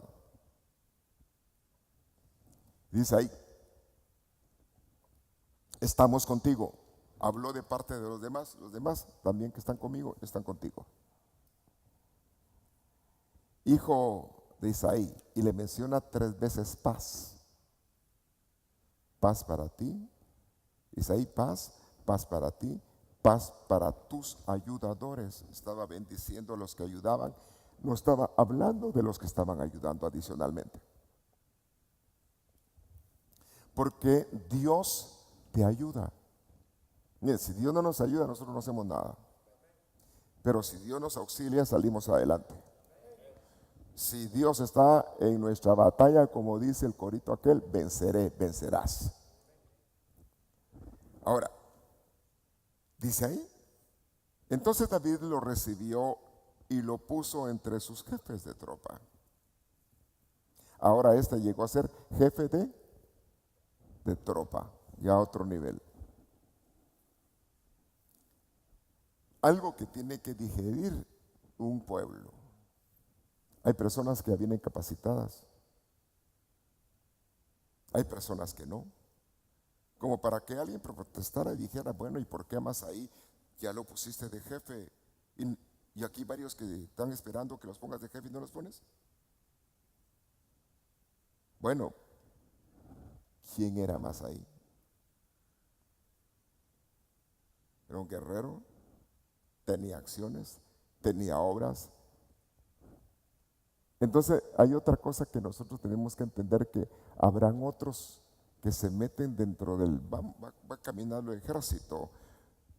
Dice ahí, estamos contigo. Habló de parte de los demás también que están conmigo, están contigo. Hijo de Isaí, y le menciona 3 veces paz. Paz para ti, Isaí, paz para ti, paz para tus ayudadores. Estaba bendiciendo a los que ayudaban, no estaba hablando de los que estaban ayudando adicionalmente. Porque Dios te ayuda. Mire, si Dios no nos ayuda, nosotros no hacemos nada. Pero si Dios nos auxilia, salimos adelante. Si Dios está en nuestra batalla, como dice el corito aquel, venceré, vencerás. Ahora, dice ahí, entonces David lo recibió y lo puso entre sus jefes de tropa. Ahora este llegó a ser jefe de tropa, ya a otro nivel. Algo que tiene que digerir un pueblo. Hay personas que ya vienen capacitadas. Hay personas que no. Como para que alguien protestara y dijera, bueno, ¿y por qué más ahí? Ya lo pusiste de jefe. Y aquí varios que están esperando que los pongas de jefe y no los pones. Bueno, ¿quién era más ahí? Era un guerrero. Tenía acciones, tenía obras. Entonces hay otra cosa que nosotros tenemos que entender, que habrán otros que se meten dentro del, va caminando el ejército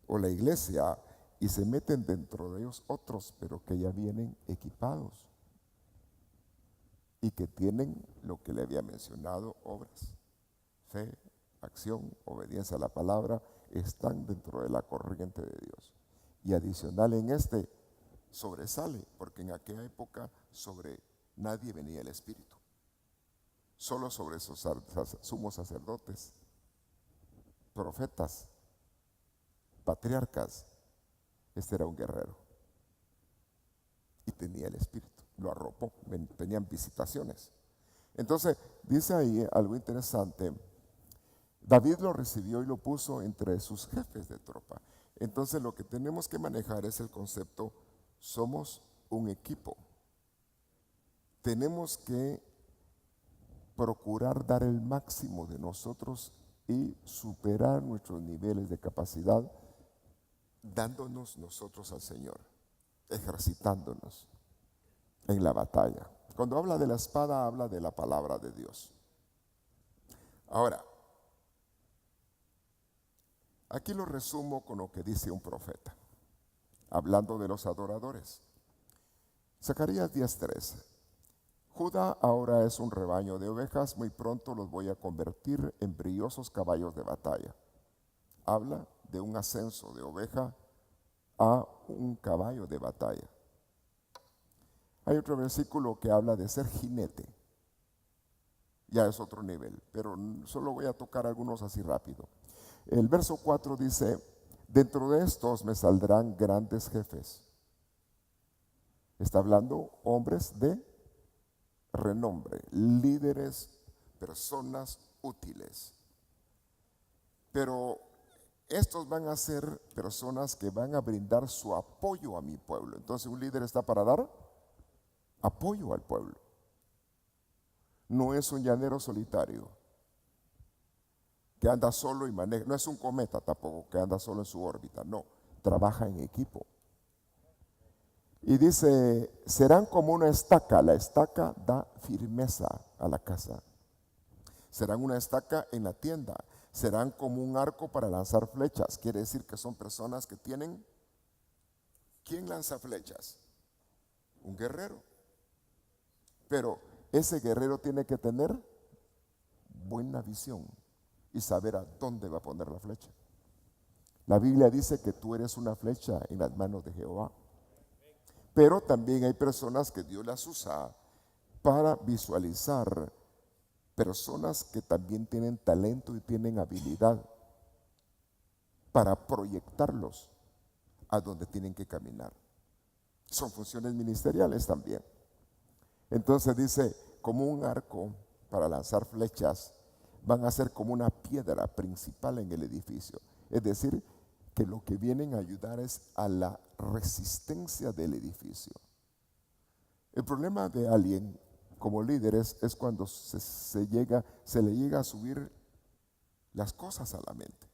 o la iglesia y se meten dentro de ellos otros, pero que ya vienen equipados y que tienen lo que le había mencionado, obras, fe, acción, obediencia a la palabra, están dentro de la corriente de Dios. Y adicional en este, sobresale, porque en aquella época sobre nadie venía el Espíritu. Solo sobre esos sumos sacerdotes, profetas, patriarcas. Este era un guerrero. Y tenía el Espíritu, lo arropó, tenían visitaciones. Entonces, dice ahí algo interesante. David lo recibió y lo puso entre sus jefes de tropa. Entonces lo que tenemos que manejar es el concepto, somos un equipo. Tenemos que procurar dar el máximo de nosotros y superar nuestros niveles de capacidad dándonos nosotros al Señor, ejercitándonos en la batalla. Cuando habla de la espada, habla de la palabra de Dios. Ahora, aquí lo resumo con lo que dice un profeta, hablando de los adoradores. Zacarías 10:13. Judá ahora es un rebaño de ovejas, muy pronto los voy a convertir en brillosos caballos de batalla. Habla de un ascenso de oveja a un caballo de batalla. Hay otro versículo que habla de ser jinete. Ya es otro nivel, pero solo voy a tocar algunos así rápido. El verso 4 dice, dentro de estos me saldrán grandes jefes. Está hablando hombres de renombre, líderes, personas útiles. Pero estos van a ser personas que van a brindar su apoyo a mi pueblo. Entonces un líder está para dar apoyo al pueblo. No es un llanero solitario que anda solo y maneja. No es un cometa tampoco que anda solo en su órbita. No, trabaja en equipo. Y dice, serán como una estaca. La estaca da firmeza a la casa. Serán una estaca en la tienda. Serán como un arco para lanzar flechas. Quiere decir que son personas que tienen... ¿Quién lanza flechas? Un guerrero. Pero ese guerrero tiene que tener buena visión y saber a dónde va a poner la flecha. La Biblia dice que tú eres una flecha en las manos de Jehová. Pero también hay personas que Dios las usa para visualizar, personas que también tienen talento y tienen habilidad para proyectarlos a donde tienen que caminar. Son funciones ministeriales también. Entonces dice, como un arco para lanzar flechas, van a ser como una piedra principal en el edificio. Es decir, que lo que vienen a ayudar es a la resistencia del edificio. El problema de alguien como líderes es cuando se le llega a subir las cosas a la mente.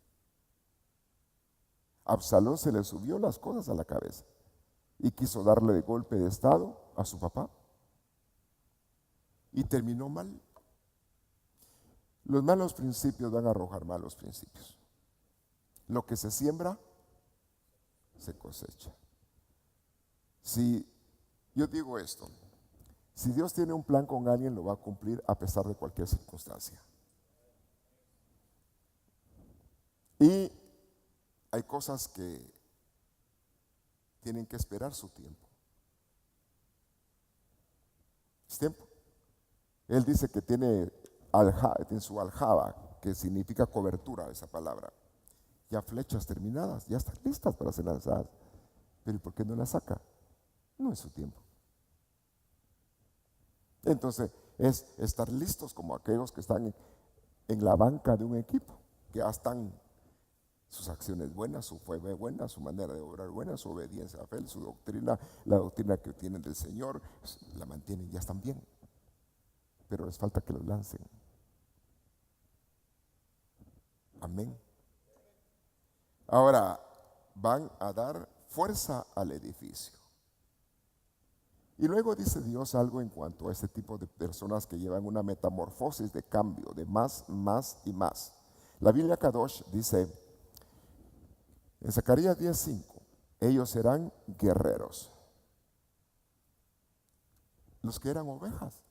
A Absalón se le subió las cosas a la cabeza y quiso darle de golpe de estado a su papá y terminó mal. Los malos principios van a arrojar malos principios. Lo que se siembra, se cosecha. Si yo digo esto, si Dios tiene un plan con alguien, lo va a cumplir a pesar de cualquier circunstancia. Y hay cosas que tienen que esperar su tiempo. Es tiempo. Él dice que tiene en su aljaba, que significa cobertura, esa palabra, ya flechas terminadas, ya están listas para ser lanzadas. Pero ¿y por qué no las saca? No es su tiempo. Entonces es estar listos como aquellos que están en la banca de un equipo, que ya están sus acciones buenas, su fe buena, su manera de obrar buena, su obediencia a fe, su doctrina, la doctrina que tienen del Señor, la mantienen, ya están bien. Pero les falta que los lancen. Amén. Ahora van a dar fuerza al edificio. Y luego dice Dios algo en cuanto a este tipo de personas que llevan una metamorfosis de cambio, de más y más. La Biblia Kadosh dice en Zacarías 10:5, ellos serán guerreros. Los que eran ovejas.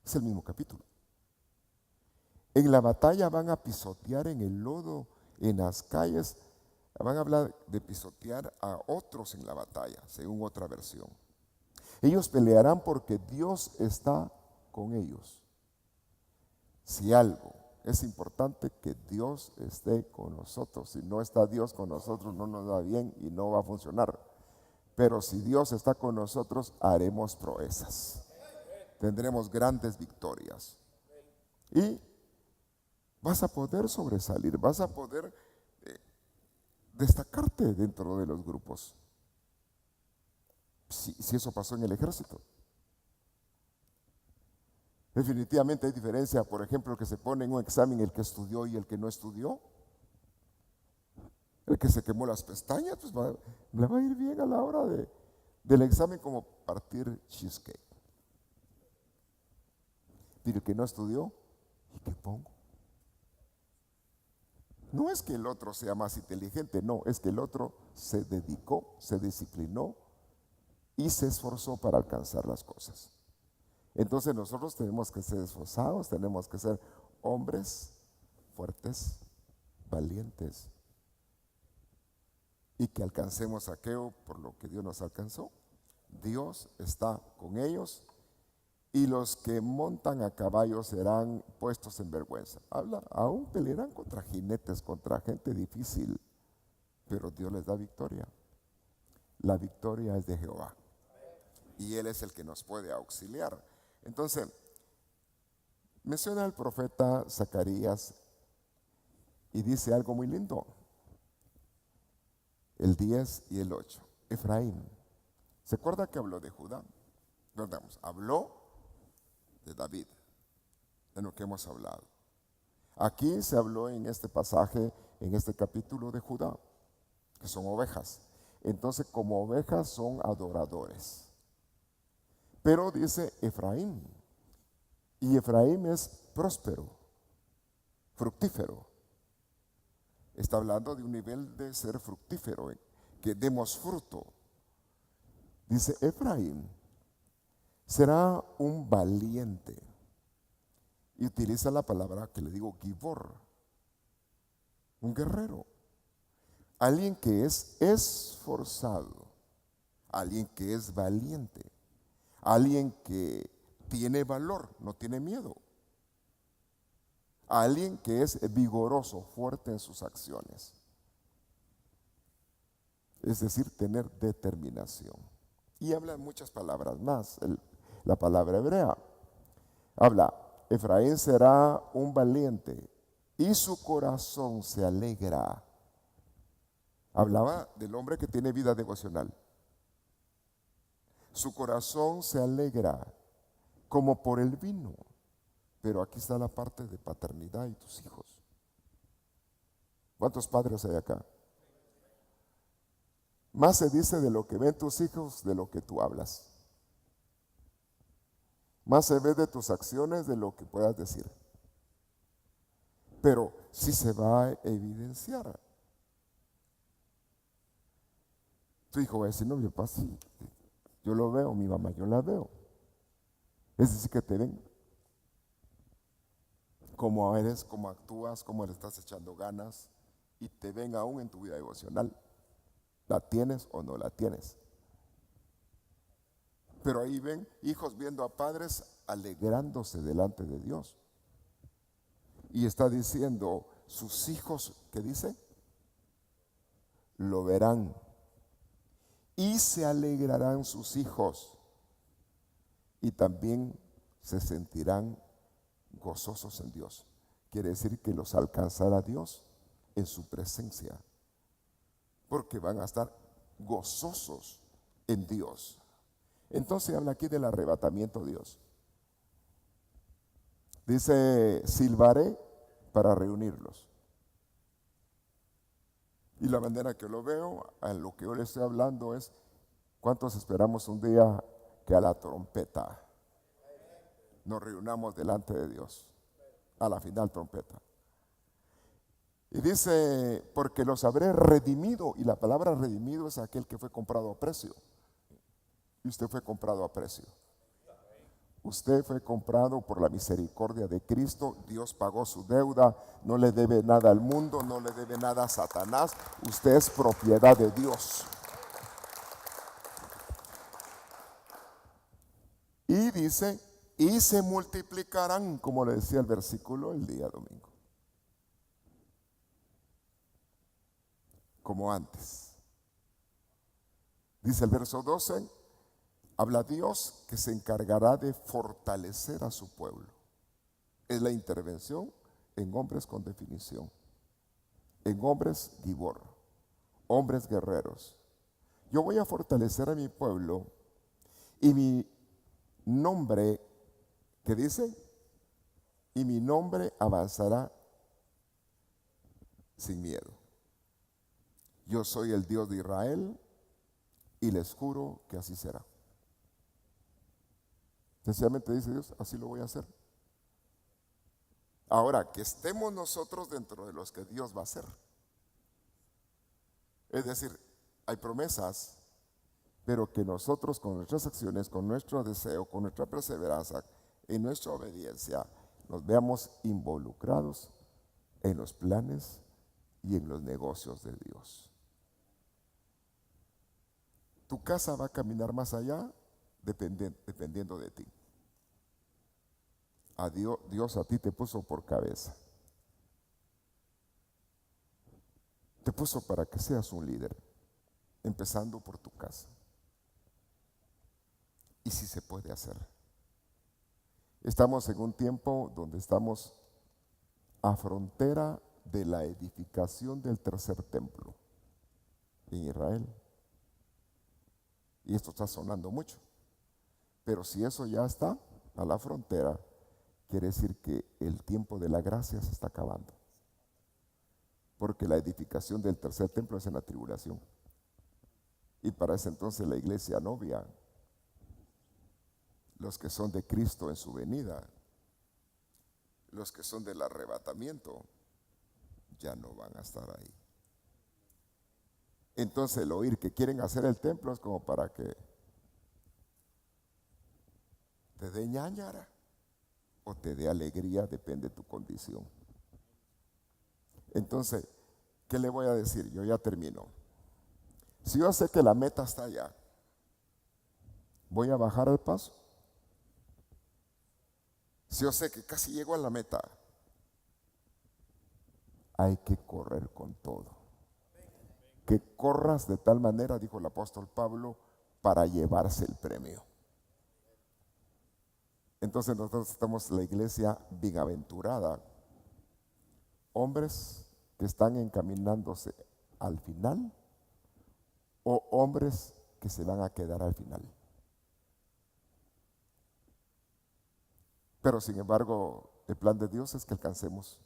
Es el mismo capítulo. En la batalla van a pisotear en el lodo, en las calles. Van a hablar de pisotear a otros en la batalla, según otra versión. Ellos pelearán porque Dios está con ellos. Si algo es importante, que Dios esté con nosotros. Si no está Dios con nosotros, no nos va bien y no va a funcionar. Pero si Dios está con nosotros, haremos proezas. Tendremos grandes victorias. Y vas a poder sobresalir, vas a poder destacarte dentro de los grupos. Si eso pasó en el ejército. Definitivamente hay diferencia, por ejemplo, el que se pone en un examen el que estudió y el que no estudió. El que se quemó las pestañas, pues le va a ir bien a la hora del examen como partir cheesecake. Y el que no estudió, ¿y qué pongo? No es que el otro sea más inteligente, no, es que el otro se dedicó, se disciplinó y se esforzó para alcanzar las cosas. Entonces nosotros tenemos que ser esforzados, tenemos que ser hombres fuertes, valientes, y que alcancemos aquello por lo que Dios nos alcanzó. Dios está con ellos y los que montan a caballo serán puestos en vergüenza. Habla, aún pelearán contra jinetes, contra gente difícil, pero Dios les da victoria. La victoria es de Jehová y Él es el que nos puede auxiliar. Entonces, menciona al profeta Zacarías y dice algo muy lindo. El 10 y el 8. Efraín. ¿Se acuerda que habló de Judá? Recordamos, habló de David, de lo que hemos hablado. Aquí se habló en este pasaje, en este capítulo de Judá, que son ovejas. Entonces, como ovejas son adoradores. Pero dice Efraín, y Efraín es próspero, fructífero. Está hablando de un nivel de ser fructífero, que demos fruto. Dice Efraín, será un valiente. Y utiliza la palabra que le digo gibor, un guerrero. Alguien que es esforzado, alguien que es valiente, alguien que tiene valor, no tiene miedo. Alguien que es vigoroso, fuerte en sus acciones. Es decir, tener determinación. Y habla muchas palabras más. La palabra hebrea habla, Efraín será un valiente y su corazón se alegra. Hablaba del hombre que tiene vida devocional. Su corazón se alegra como por el vino. Pero aquí está la parte de paternidad y tus hijos. ¿Cuántos padres hay acá? Más se dice de lo que ven tus hijos de lo que tú hablas. Más se ve de tus acciones de lo que puedas decir. Pero sí se va a evidenciar. Tu hijo va a decir, no, mi papá sí, yo lo veo, mi mamá yo la veo. Es decir, que te ven cómo eres, cómo actúas, cómo le estás echando ganas y te ven aún en tu vida devocional. ¿La tienes o no la tienes? Pero ahí ven hijos viendo a padres alegrándose delante de Dios. Y está diciendo, sus hijos, ¿qué dice? Lo verán. Y se alegrarán sus hijos. Y también se sentirán gozosos en Dios. Quiere decir que los alcanzará Dios en su presencia, porque van a estar gozosos en Dios. Entonces habla aquí del arrebatamiento de Dios. Dice, silbaré para reunirlos. Y la manera que lo veo, a lo que yo le estoy hablando es, ¿cuántos esperamos un día que a la trompeta nos reunamos delante de Dios? A la final trompeta. Y dice, porque los habré redimido. Y la palabra redimido es aquel que fue comprado a precio. Y usted fue comprado a precio. Usted fue comprado por la misericordia de Cristo. Dios pagó su deuda. No le debe nada al mundo, no le debe nada a Satanás. Usted es propiedad de Dios. Y dice, y se multiplicarán, como le decía el versículo el día domingo, como antes. Dice el verso 12, habla Dios que se encargará de fortalecer a su pueblo. Es la intervención en hombres con definición, en hombres gibor, hombres guerreros. Yo voy a fortalecer a mi pueblo y mi nombre, ¿qué dice? y mi nombre avanzará sin miedo. Yo soy el Dios de Israel y les juro que así será. Sencillamente dice Dios, así lo voy a hacer. Ahora, que estemos nosotros dentro de los que Dios va a hacer. Es decir, hay promesas, pero que nosotros con nuestras acciones, con nuestro deseo, con nuestra perseverancia, en nuestra obediencia, nos veamos involucrados en los planes y en los negocios de Dios. Tu casa va a caminar más allá dependiendo de ti. Dios a ti te puso por cabeza. Te puso para que seas un líder, empezando por tu casa. Y sí se puede hacer. Estamos en un tiempo donde estamos a frontera de la edificación del tercer templo en Israel. Y esto está sonando mucho. Pero si eso ya está a la frontera, quiere decir que el tiempo de la gracia se está acabando. Porque la edificación del tercer templo es en la tribulación. Y para ese entonces la iglesia novia, los que son de Cristo en su venida, los que son del arrebatamiento, ya no van a estar ahí. Entonces el oír que quieren hacer el templo es como para que te dé ñáñara o te dé alegría, depende de tu condición. Entonces, ¿qué le voy a decir? Yo ya termino. Si yo sé que la meta está allá, ¿voy a bajar al paso? Si yo sé que casi llego a la meta, hay que correr con todo. Que corras de tal manera, dijo el apóstol Pablo, para llevarse el premio. Entonces nosotros estamos la iglesia bienaventurada, hombres que están encaminándose al final o hombres que se van a quedar al final. Pero sin embargo, el plan de Dios es que alcancemos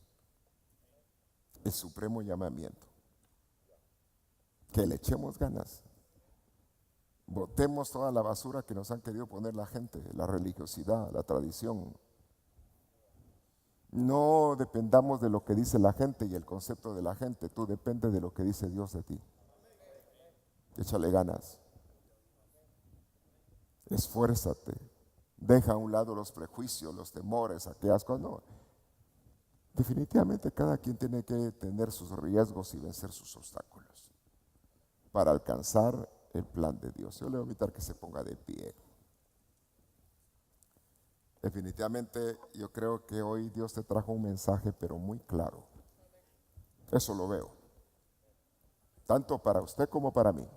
el supremo llamamiento, que le echemos ganas, botemos toda la basura que nos han querido poner la gente, la religiosidad, la tradición. No dependamos de lo que dice la gente y el concepto de la gente, tú depende de lo que dice Dios de ti. Échale ganas, esfuérzate, deja a un lado los prejuicios, los temores, aquellas cosas. No. Definitivamente cada quien tiene que tener sus riesgos y vencer sus obstáculos para alcanzar el plan de Dios. Yo le voy a invitar que se ponga de pie. Definitivamente yo creo que hoy Dios te trajo un mensaje, pero muy claro. Eso lo veo. Tanto para usted como para mí.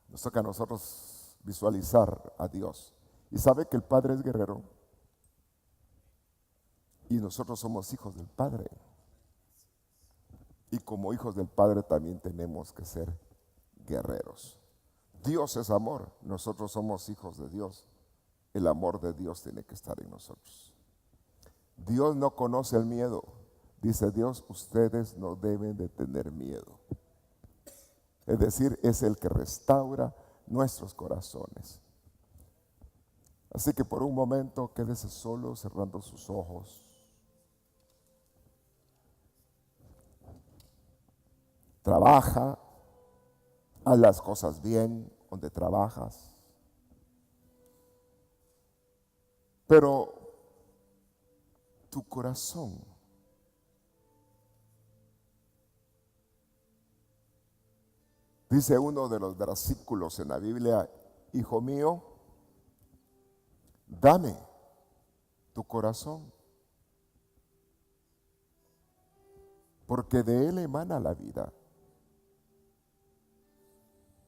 Nos toca a nosotros visualizar a Dios. Y sabe que el Padre es guerrero. Y nosotros somos hijos del Padre. Y como hijos del Padre también tenemos que ser guerreros. Dios es amor, nosotros somos hijos de Dios. El amor de Dios tiene que estar en nosotros. Dios no conoce el miedo. Dice Dios, ustedes no deben de tener miedo. Es decir, es el que restaura nuestros corazones. Así que por un momento quédese solo cerrando sus ojos. Trabaja, haz las cosas bien donde trabajas. Pero tu corazón dice uno de los versículos en la Biblia, hijo mío, dame tu corazón, porque de él emana la vida.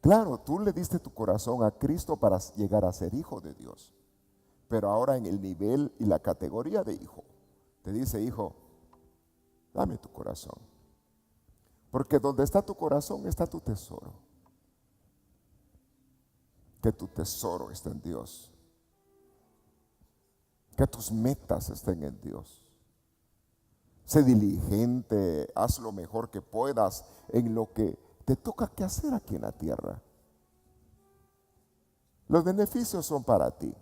Claro, tú le diste tu corazón a Cristo para llegar a ser hijo de Dios, pero ahora en el nivel y la categoría de hijo, te dice, hijo, dame tu corazón, porque donde está tu corazón está tu tesoro. que tu tesoro esté en Dios, que tus metas estén en Dios. Sé diligente, haz lo mejor que puedas en lo que te toca que hacer aquí en la tierra. Los beneficios son para ti.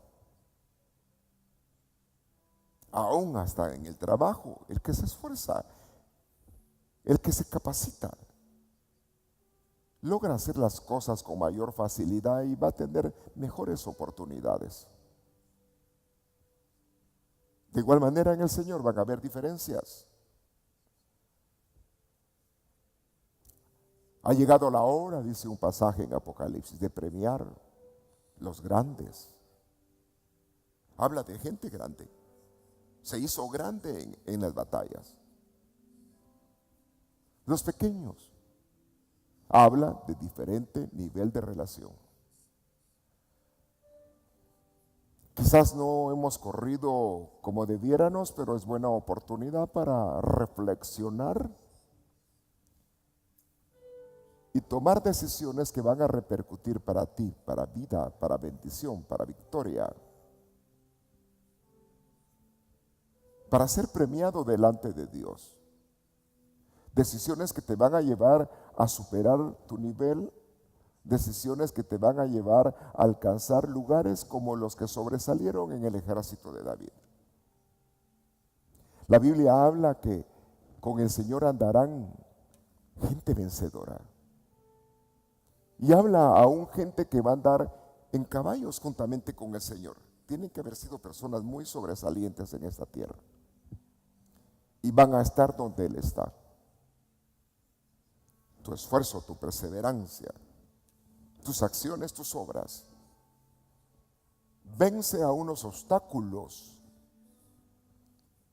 Aún hasta en el trabajo, el que se esfuerza, el que se capacita, logra hacer las cosas con mayor facilidad y va a tener mejores oportunidades. De igual manera en el Señor van a haber diferencias. Ha llegado la hora, dice un pasaje en Apocalipsis, de premiar los grandes. Habla de gente grande. Se hizo grande en las batallas. Los pequeños. Habla de diferente nivel de relación. Quizás no hemos corrido como debiéramos, pero es buena oportunidad para reflexionar y tomar decisiones que van a repercutir para ti, para vida, para bendición, para victoria. Para ser premiado delante de Dios. Decisiones que te van a llevar a superar tu nivel, decisiones que te van a llevar a alcanzar lugares como los que sobresalieron en el ejército de David. La Biblia habla que con el Señor andarán gente vencedora. Y habla aún gente que va a andar en caballos juntamente con el Señor. Tienen que haber sido personas muy sobresalientes en esta tierra. Y van a estar donde Él está. Tu esfuerzo, tu perseverancia, tus acciones, tus obras. Vence a unos obstáculos.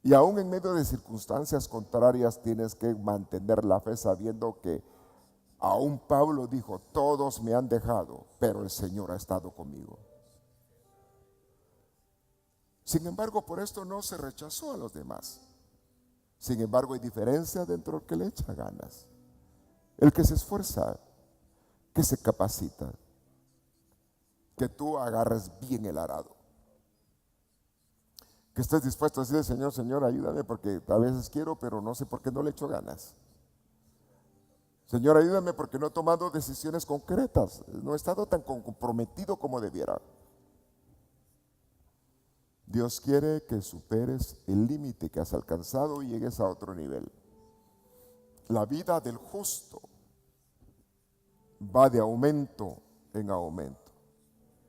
Y aún en medio de circunstancias contrarias tienes que mantener la fe sabiendo que aún Pablo dijo, todos me han dejado, pero el Señor ha estado conmigo. Sin embargo, por esto no se rechazó a los demás. Sin embargo, hay diferencia dentro del que le echa ganas. El que se esfuerza, que se capacita, que tú agarres bien el arado. Que estés dispuesto a decirle, Señor, Señor, ayúdame porque a veces quiero, pero no sé por qué no le echo ganas. Señor, ayúdame porque no he tomado decisiones concretas, no he estado tan comprometido como debiera. Dios quiere que superes el límite que has alcanzado y llegues a otro nivel. La vida del justo va de aumento en aumento.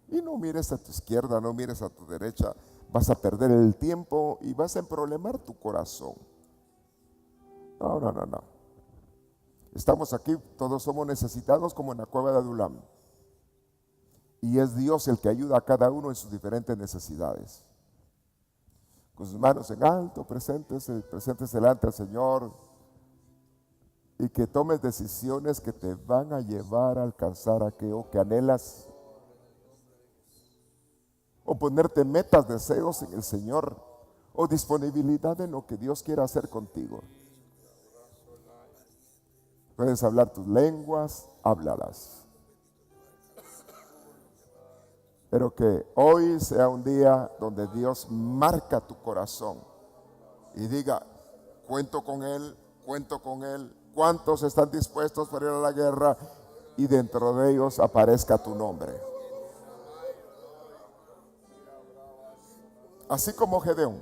Y no mires a tu izquierda, no mires a tu derecha, vas a perder el tiempo y vas a emproblemar tu corazón. No. Estamos aquí, todos somos necesitados como en la cueva de Adulam. Y es Dios el que ayuda a cada uno en sus diferentes necesidades. Con sus manos en alto, presentes delante del Señor. Y que tomes decisiones que te van a llevar a alcanzar aquello que anhelas. O ponerte metas, deseos en el Señor. O disponibilidad en lo que Dios quiera hacer contigo. Puedes hablar tus lenguas, háblalas. Pero que hoy sea un día donde Dios marca tu corazón y diga, cuento con Él. ¿Cuántos están dispuestos para ir a la guerra? Y dentro de ellos aparezca tu nombre. Así como Gedeón,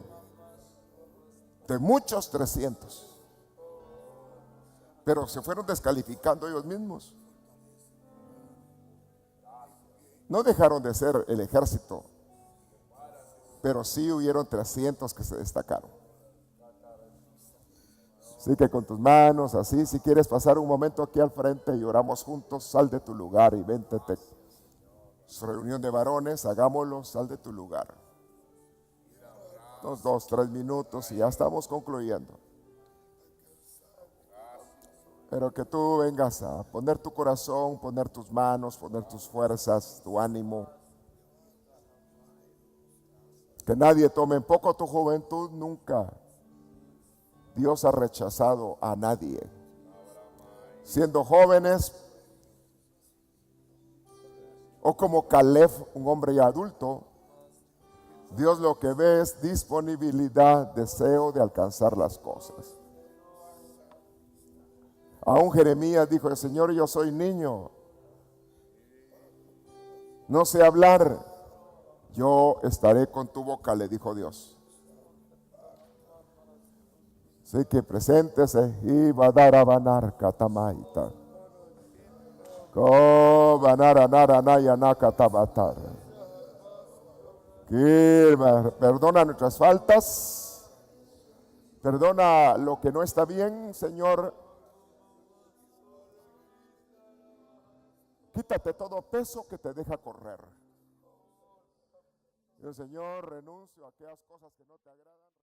de muchos 300. Pero se fueron descalificando ellos mismos. No dejaron de ser el ejército, pero sí hubieron 300 que se destacaron. Así que con tus manos así, si quieres pasar un momento aquí al frente y oramos juntos, sal de tu lugar y vente. Reunión de varones, hagámoslo, sal de tu lugar. Unos 2-3 minutos y ya estamos concluyendo. Pero que tú vengas a poner tu corazón, poner tus manos, poner tus fuerzas, tu ánimo. Que nadie tome en poco tu juventud, nunca. Dios ha rechazado a nadie. Siendo jóvenes, O como Caleb, un hombre ya adulto, Dios lo que ve es disponibilidad, deseo de alcanzar las cosas. Aún Jeremías dijo: Señor, yo soy niño, no sé hablar, yo estaré con tu boca, le dijo Dios. Así que preséntese y va a dar a banar catamaita. Perdona nuestras faltas, perdona lo que no está bien, Señor. Quítate todo peso que te deja correr. Yo, Señor, renuncio a aquellas cosas que no te agradan.